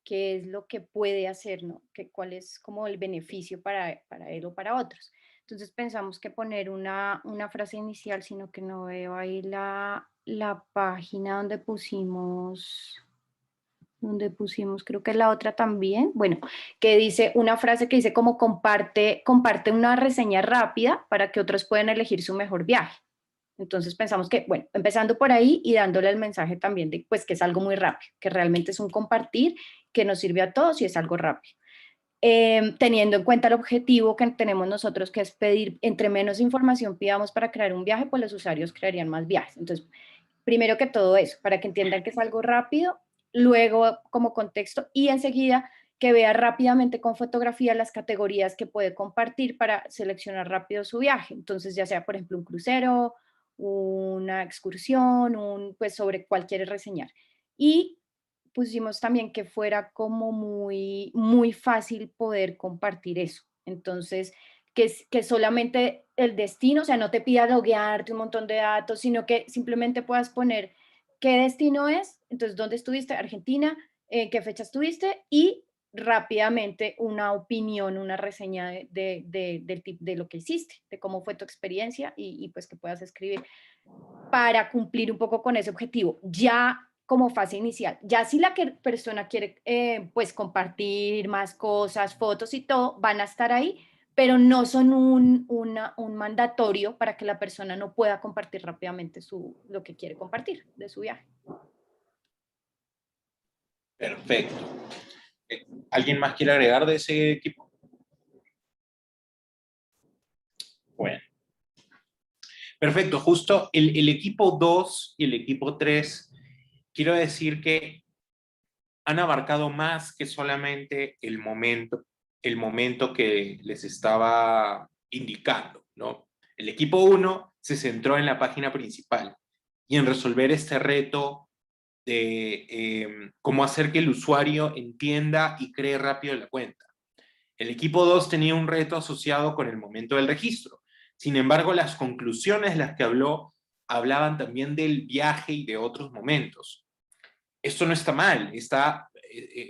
qué es lo que puede hacer, ¿no? Cuál es como el beneficio para él o para otros. Entonces pensamos que poner una frase inicial, sino que no veo ahí la página donde pusimos donde pusimos, creo que la otra también, bueno, que dice una frase que dice como comparte una reseña rápida para que otros puedan elegir su mejor viaje. Entonces pensamos que, bueno, empezando por ahí y dándole el mensaje también de pues que es algo muy rápido, que realmente es un compartir que nos sirve a todos y es algo rápido. Teniendo en cuenta el objetivo que tenemos nosotros, que es pedir, entre menos información pidamos para crear un viaje, pues los usuarios crearían más viajes. Entonces, primero que todo eso, para que entiendan que es algo rápido, luego como contexto y enseguida que vea rápidamente con fotografía las categorías que puede compartir para seleccionar rápido su viaje. Entonces, ya sea, por ejemplo, un crucero, una excursión, pues sobre cuál quiere reseñar. Y pusimos también que fuera como muy, muy fácil poder compartir eso. Entonces, que solamente el destino, o sea, no te pida loguearte un montón de datos, sino que simplemente puedas poner qué destino es, entonces, dónde estuviste, Argentina, qué fecha estuviste y rápidamente una opinión, una reseña de lo que hiciste, de cómo fue tu experiencia y pues que puedas escribir para cumplir un poco con ese objetivo. Ya como fase inicial. Ya si la persona quiere pues compartir más cosas, fotos y todo, van a estar ahí, pero no son un mandatorio para que la persona no pueda compartir rápidamente lo que quiere compartir de su viaje. Perfecto. ¿Alguien más quiere agregar de ese equipo? Bueno. Perfecto, justo el equipo 2 y el equipo 3, quiero decir que han abarcado más que solamente el momento que les estaba indicando, ¿no? El equipo 1 se centró en la página principal y en resolver este reto de cómo hacer que el usuario entienda y cree rápido la cuenta. El equipo 2 tenía un reto asociado con el momento del registro. Sin embargo, las conclusiones de las que habló hablaban también del viaje y de otros momentos. Esto no está mal, está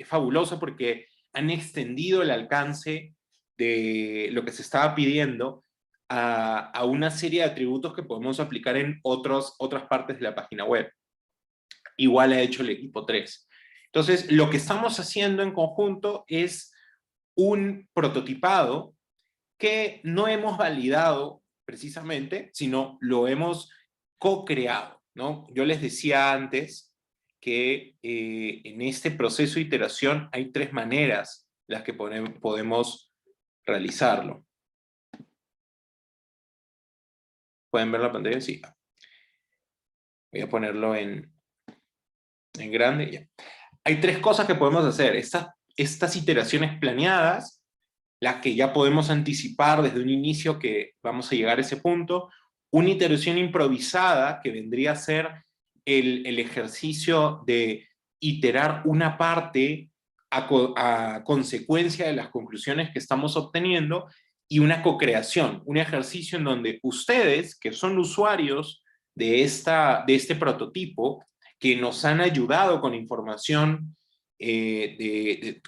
fabuloso porque han extendido el alcance de lo que se estaba pidiendo a una serie de atributos que podemos aplicar en otras partes de la página web. Igual ha hecho el equipo 3. Entonces, lo que estamos haciendo en conjunto es un prototipado que no hemos validado precisamente, sino lo hemos co-creado, ¿no? Yo les decía antes que en este proceso de iteración hay 3 maneras las que podemos realizarlo. ¿Pueden ver la pantalla? Sí. Voy a ponerlo en grande. Ya. Hay 3 cosas que podemos hacer. Estas iteraciones planeadas, las que ya podemos anticipar desde un inicio que vamos a llegar a ese punto, una iteración improvisada que vendría a ser el ejercicio de iterar una parte a consecuencia de las conclusiones que estamos obteniendo, y una co-creación, un ejercicio en donde ustedes, que son usuarios de este prototipo, que nos han ayudado con información,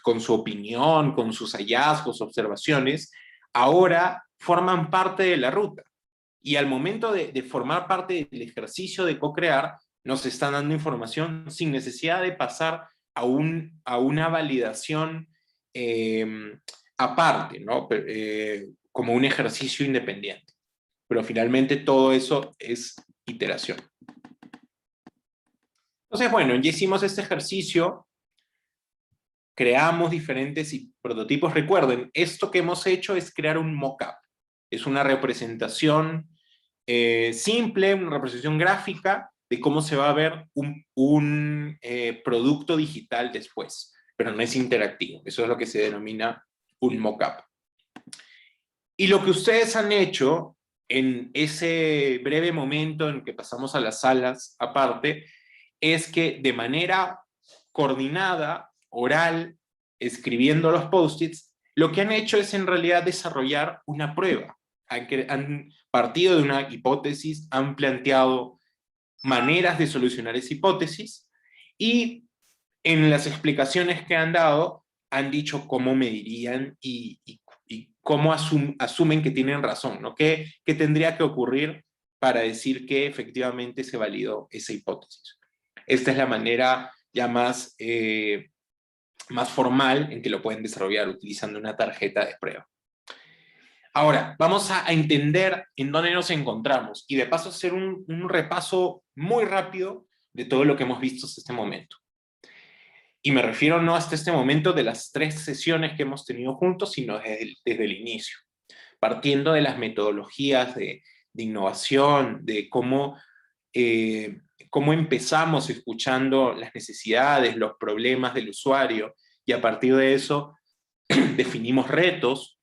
con su opinión, con sus hallazgos, observaciones, ahora forman parte de la ruta. Y al momento de formar parte del ejercicio de co-crear, nos están dando información sin necesidad de pasar a una validación aparte, ¿no? Como un ejercicio independiente. Pero finalmente todo eso es iteración. Entonces, bueno, ya hicimos este ejercicio, creamos diferentes prototipos. Recuerden, esto que hemos hecho es crear un mock-up. Es una representación simple, una representación gráfica de cómo se va a ver un producto digital después, pero no es interactivo. Eso es lo que se denomina un mock-up. Y lo que ustedes han hecho en ese breve momento en que pasamos a las salas aparte, es que de manera coordinada, oral, escribiendo los post-its, lo que han hecho es en realidad desarrollar una prueba. Han partido de una hipótesis, han planteado maneras de solucionar esa hipótesis, y en las explicaciones que han dado, han dicho cómo medirían y cómo asumen que tienen razón, ¿no? ¿Qué tendría que ocurrir para decir que efectivamente se validó esa hipótesis? Esta es la manera ya más más formal en que lo pueden desarrollar utilizando una tarjeta de prueba. Ahora, vamos a entender en dónde nos encontramos y de paso hacer un repaso muy rápido de todo lo que hemos visto hasta este momento. Y me refiero no hasta este momento de las 3 sesiones que hemos tenido juntos, sino desde el inicio, partiendo de las metodologías de innovación, de cómo empezamos escuchando las necesidades, los problemas del usuario, y a partir de eso definimos retos,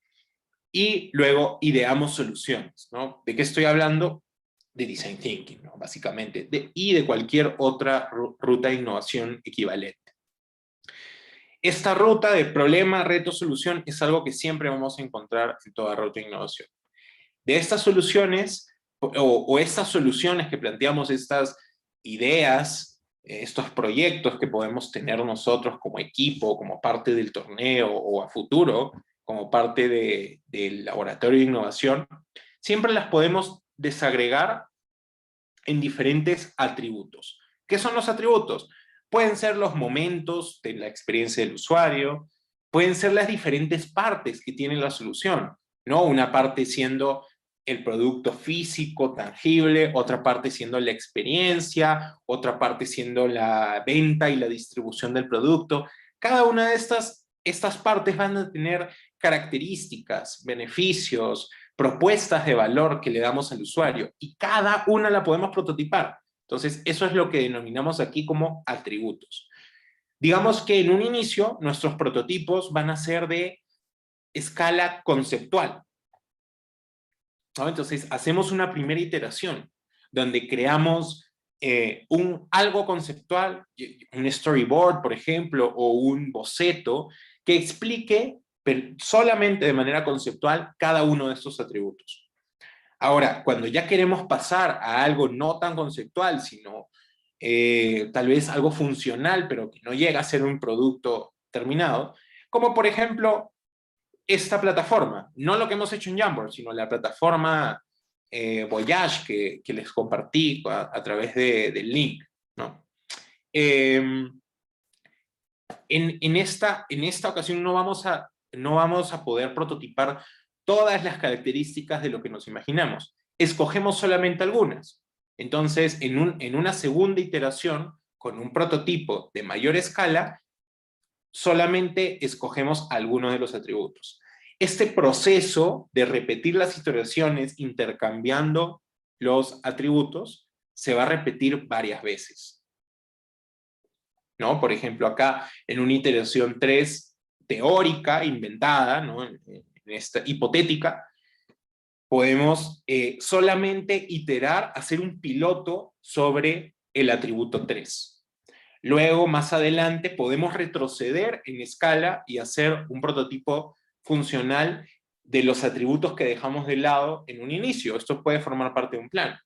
y luego ideamos soluciones, ¿no? ¿De qué estoy hablando? De Design Thinking, ¿no? Básicamente, y de cualquier otra ruta de innovación equivalente. Esta ruta de problema, reto, solución es algo que siempre vamos a encontrar en toda ruta de innovación. De estas soluciones, o estas soluciones que planteamos, estas ideas, estos proyectos que podemos tener nosotros como equipo, como parte del torneo, o a futuro, como parte del laboratorio de innovación, siempre las podemos desagregar en diferentes atributos. ¿Qué son los atributos? Pueden ser los momentos de la experiencia del usuario, pueden ser las diferentes partes que tiene la solución, ¿no? Una parte siendo el producto físico, tangible, otra parte siendo la experiencia, otra parte siendo la venta y la distribución del producto. Cada una de estas partes van a tener características, beneficios, propuestas de valor que le damos al usuario, y cada una la podemos prototipar. Entonces, eso es lo que denominamos aquí como atributos. Digamos que en un inicio, nuestros prototipos van a ser de escala conceptual, ¿no? Entonces, hacemos una primera iteración, donde creamos algo conceptual, un storyboard, por ejemplo, o un boceto, que explique solamente de manera conceptual cada uno de estos atributos. Ahora, cuando ya queremos pasar a algo no tan conceptual, sino tal vez algo funcional, pero que no llega a ser un producto terminado, como por ejemplo esta plataforma, no lo que hemos hecho en Jamboard, sino la plataforma Voyage que les compartí a través del link, ¿no? En esta ocasión no vamos a poder prototipar todas las características de lo que nos imaginamos. Escogemos solamente algunas. Entonces, en una segunda iteración, con un prototipo de mayor escala, solamente escogemos algunos de los atributos. Este proceso de repetir las iteraciones intercambiando los atributos se va a repetir varias veces, ¿no? Por ejemplo, acá en una iteración 3 teórica, inventada, ¿no? En esta hipotética, podemos solamente iterar, hacer un piloto sobre el atributo 3. Luego, más adelante, podemos retroceder en escala y hacer un prototipo funcional de los atributos que dejamos de lado en un inicio. Esto puede formar parte de un plan.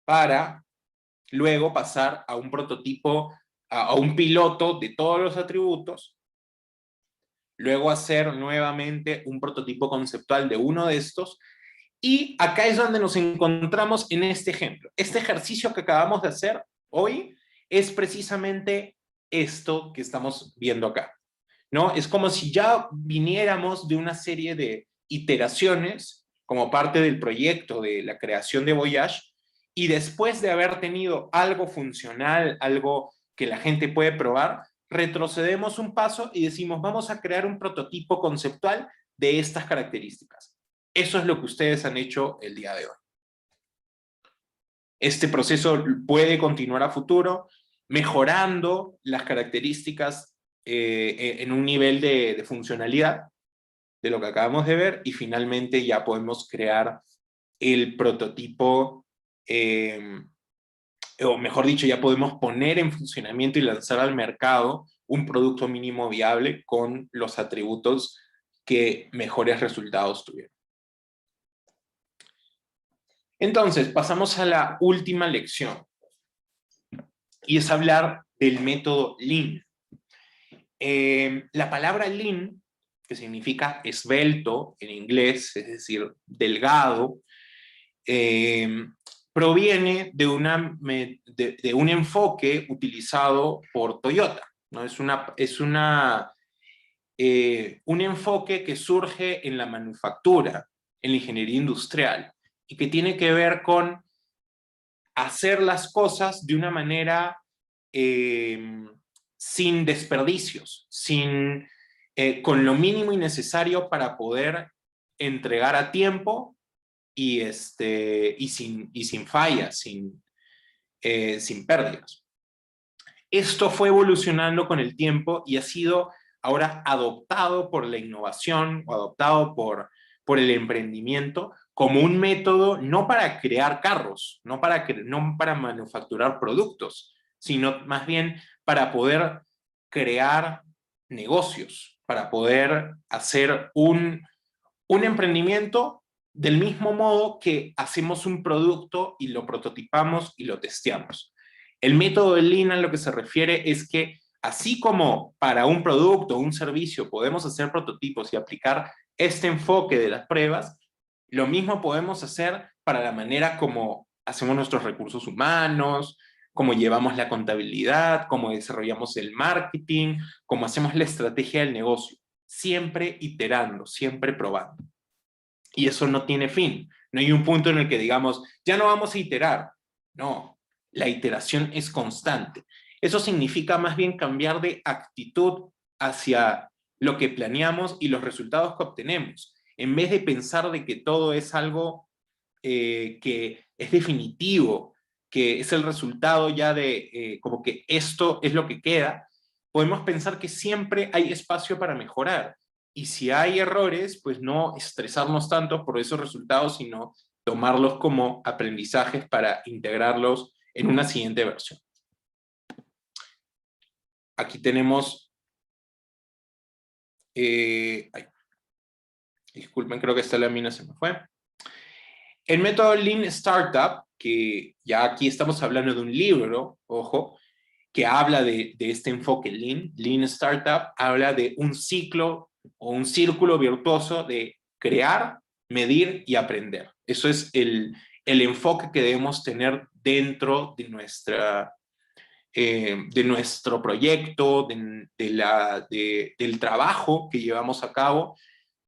Para luego pasar a un prototipo, a un piloto de todos los atributos, luego hacer nuevamente un prototipo conceptual de uno de estos, y acá es donde nos encontramos en este ejemplo. Este ejercicio que acabamos de hacer hoy es precisamente esto que estamos viendo acá, ¿no? Es como si ya viniéramos de una serie de iteraciones como parte del proyecto de la creación de Voyage, y después de haber tenido algo funcional, algo que la gente puede probar, retrocedemos un paso y decimos, vamos a crear un prototipo conceptual de estas características. Eso es lo que ustedes han hecho el día de hoy. Este proceso puede continuar a futuro, mejorando las características en un nivel de funcionalidad de lo que acabamos de ver, y finalmente ya podemos crear el prototipo, o mejor dicho, ya podemos poner en funcionamiento y lanzar al mercado un producto mínimo viable con los atributos que mejores resultados tuvieron. Entonces, pasamos a la última lección, y es hablar del método Lean. La palabra Lean, que significa esbelto en inglés, es decir, delgado, proviene de un enfoque utilizado por Toyota, ¿no? Un enfoque que surge en la manufactura, en la ingeniería industrial, y que tiene que ver con hacer las cosas de una manera sin desperdicios, con lo mínimo y necesario para poder entregar a tiempo y sin fallas, sin pérdidas. Esto fue evolucionando con el tiempo y ha sido ahora adoptado por la innovación o adoptado por el emprendimiento como un método no para crear carros, no para manufacturar productos, sino más bien para poder crear negocios, para poder hacer un emprendimiento del mismo modo que hacemos un producto y lo prototipamos y lo testeamos. El método de Lean a lo que se refiere es que así como para un producto o un servicio podemos hacer prototipos y aplicar este enfoque de las pruebas, lo mismo podemos hacer para la manera como hacemos nuestros recursos humanos, cómo llevamos la contabilidad, cómo desarrollamos el marketing, cómo hacemos la estrategia del negocio, siempre iterando, siempre probando. Y eso no tiene fin. No hay un punto en el que digamos, ya no vamos a iterar. No, la iteración es constante. Eso significa más bien cambiar de actitud hacia lo que planeamos y los resultados que obtenemos. En vez de pensar de que todo es algo que es definitivo, que es el resultado ya de como que esto es lo que queda, podemos pensar que siempre hay espacio para mejorar. Y si hay errores, pues no estresarnos tanto por esos resultados, sino tomarlos como aprendizajes para integrarlos en una siguiente versión. Aquí tenemos... disculpen, creo que esta lámina se me fue. El método Lean Startup, que ya aquí estamos hablando de un libro, ojo, que habla de este enfoque Lean Startup, habla de un ciclo o un círculo virtuoso de crear, medir y aprender. Eso es el enfoque que debemos tener dentro de nuestro proyecto, del trabajo que llevamos a cabo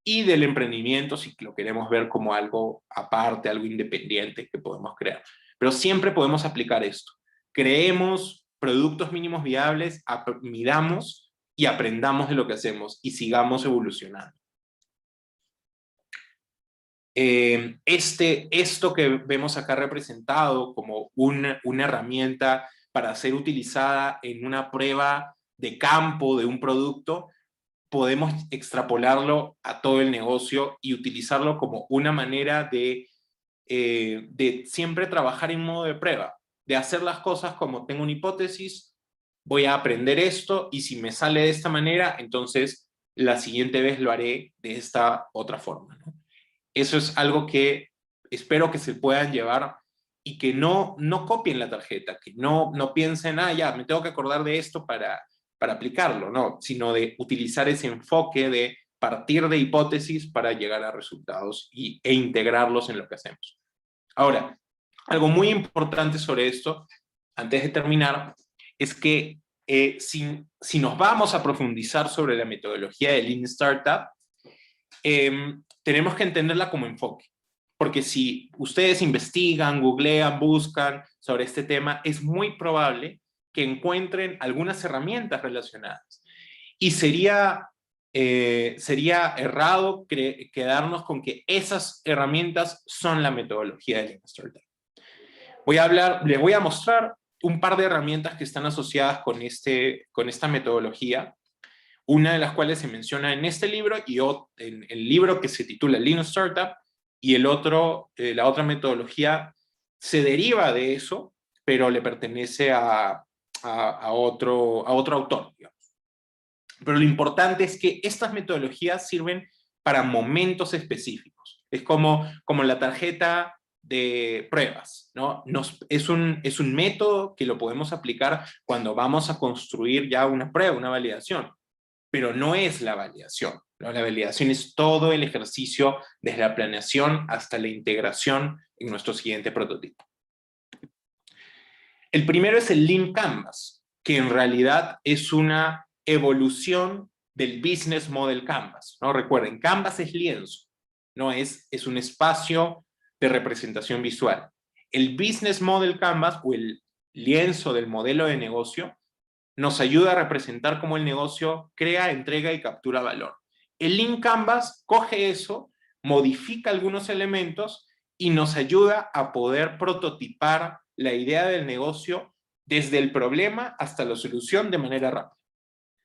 y del emprendimiento, si lo queremos ver como algo aparte, algo independiente que podemos crear. Pero siempre podemos aplicar esto. Creemos productos mínimos viables, midamos y aprendamos de lo que hacemos y sigamos evolucionando. Esto que vemos acá representado como una herramienta para ser utilizada en una prueba de campo de un producto, podemos extrapolarlo a todo el negocio y utilizarlo como una manera de siempre trabajar en modo de prueba, de hacer las cosas como tengo una hipótesis, voy a aprender esto y si me sale de esta manera, entonces la siguiente vez lo haré de esta otra forma, ¿no? Eso es algo que espero que se puedan llevar y que no copien la tarjeta, que no piensen, ya, me tengo que acordar de esto para aplicarlo, no, sino de utilizar ese enfoque de partir de hipótesis para llegar a resultados e integrarlos en lo que hacemos. Ahora, algo muy importante sobre esto, antes de terminar, es que si nos vamos a profundizar sobre la metodología de Lean Startup, tenemos que entenderla como enfoque. Porque si ustedes investigan, googlean, buscan sobre este tema, es muy probable que encuentren algunas herramientas relacionadas. Y sería errado quedarnos con que esas herramientas son la metodología de Lean Startup. Les voy a mostrar un par de herramientas que están asociadas con esta metodología, una de las cuales se menciona en este libro y en el libro que se titula Lean Startup, y la otra metodología se deriva de eso, pero le pertenece a otro autor, digamos. Pero lo importante es que estas metodologías sirven para momentos específicos. Es como la tarjeta de pruebas, ¿no? Es un método que lo podemos aplicar cuando vamos a construir ya una prueba, una validación, pero no es la validación, ¿no? La validación es todo el ejercicio desde la planeación hasta la integración en nuestro siguiente prototipo. El primero es el Lean Canvas, que en realidad es una evolución del Business Model Canvas, ¿no? Recuerden, Canvas es lienzo, ¿no? Es un espacio de representación visual. El Business Model Canvas, o el lienzo del modelo de negocio, nos ayuda a representar cómo el negocio crea, entrega y captura valor. El Lean Canvas coge eso, modifica algunos elementos y nos ayuda a poder prototipar la idea del negocio desde el problema hasta la solución de manera rápida.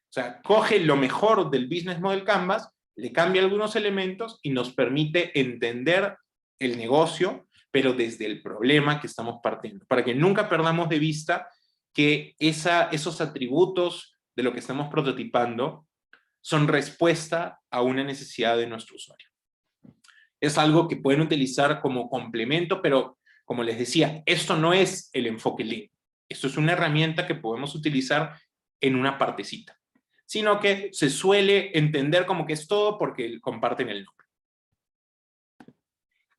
O sea, coge lo mejor del Business Model Canvas, le cambia algunos elementos y nos permite entender el negocio, pero desde el problema que estamos partiendo, para que nunca perdamos de vista que esos atributos de lo que estamos prototipando son respuesta a una necesidad de nuestro usuario. Es algo que pueden utilizar como complemento, pero como les decía, esto no es el enfoque Lean. Esto es una herramienta que podemos utilizar en una partecita, sino que se suele entender como que es todo porque comparten el nombre.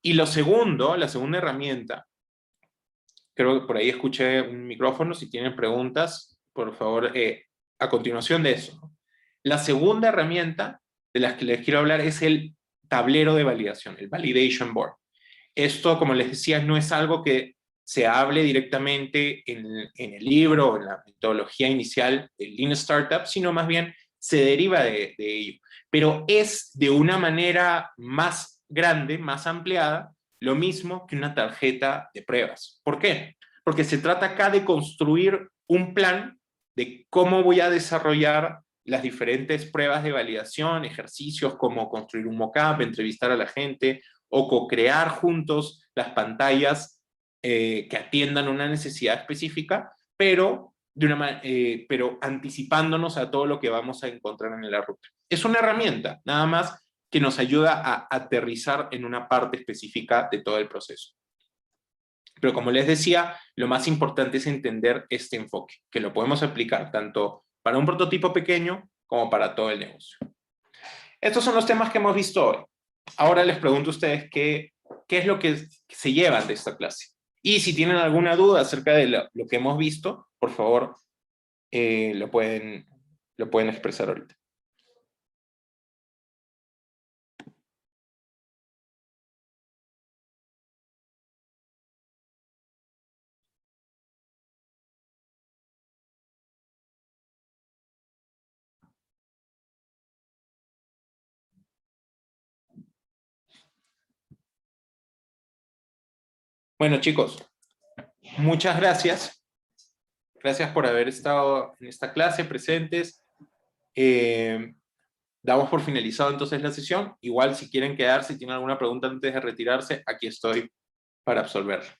Y la segunda herramienta, creo que por ahí escuché un micrófono, si tienen preguntas, por favor, a continuación de eso, ¿no? La segunda herramienta de las que les quiero hablar es el tablero de validación, el Validation Board. Esto, como les decía, no es algo que se hable directamente en el libro o en la metodología inicial del Lean Startup, sino más bien se deriva de ello. Pero es de una manera más grande, más ampliada, lo mismo que una tarjeta de pruebas. ¿Por qué? Porque se trata acá de construir un plan de cómo voy a desarrollar las diferentes pruebas de validación, ejercicios como construir un mockup, entrevistar a la gente, o co-crear juntos las pantallas que atiendan una necesidad específica, pero anticipándonos a todo lo que vamos a encontrar en la ruta. Es una herramienta, nada más, que nos ayuda a aterrizar en una parte específica de todo el proceso. Pero como les decía, lo más importante es entender este enfoque, que lo podemos aplicar tanto para un prototipo pequeño como para todo el negocio. Estos son los temas que hemos visto hoy. Ahora les pregunto a ustedes qué es lo que se llevan de esta clase. Y si tienen alguna duda acerca de lo que hemos visto, por favor, lo pueden expresar ahorita. Bueno, chicos, muchas gracias. Gracias por haber estado en esta clase, presentes. Damos por finalizado entonces la sesión. Igual si quieren quedarse, si tienen alguna pregunta antes de retirarse, aquí estoy para absolverla.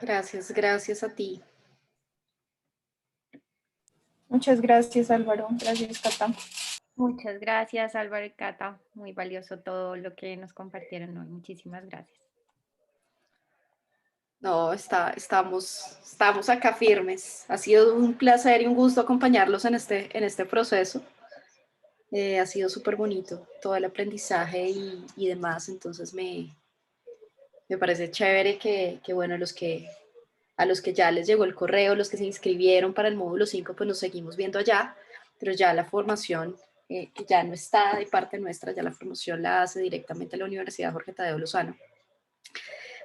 Gracias a ti. Muchas gracias, Álvaro. Gracias, Cata. Muchas gracias, Álvaro y Cata. Muy valioso todo lo que nos compartieron hoy. Muchísimas gracias. No, estamos acá firmes. Ha sido un placer y un gusto acompañarlos en este proceso. Ha sido súper bonito todo el aprendizaje y demás. Entonces me parece chévere que bueno, a los que ya les llegó el correo, los que se inscribieron para el módulo 5, pues nos seguimos viendo allá, pero ya la formación, que ya no está de parte nuestra, ya la formación la hace directamente la Universidad Jorge Tadeo Lozano.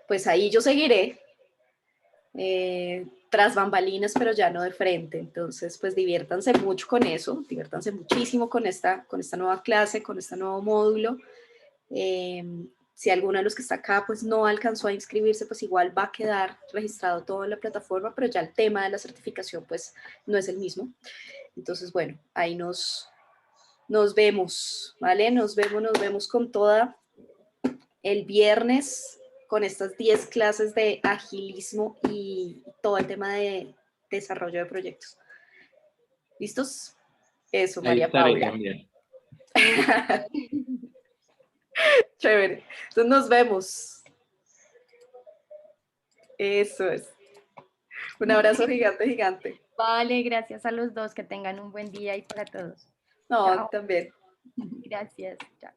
Pues ahí yo seguiré, tras bambalinas, pero ya no de frente. Entonces, pues diviértanse mucho con eso, diviértanse muchísimo con esta nueva clase, con este nuevo módulo. Si alguno de los que está acá pues no alcanzó a inscribirse, pues igual va a quedar registrado todo en la plataforma, pero ya el tema de la certificación pues no es el mismo. Entonces, bueno, ahí nos vemos, ¿vale? Nos vemos con toda el viernes con estas 10 clases de agilismo y todo el tema de desarrollo de proyectos. ¿Listos? Eso, María Paula. Chévere. Entonces nos vemos. Eso es. Un abrazo gigante, gigante. Vale, gracias a los dos. Que tengan un buen día y para todos. No, Chao. también. Gracias. Chao.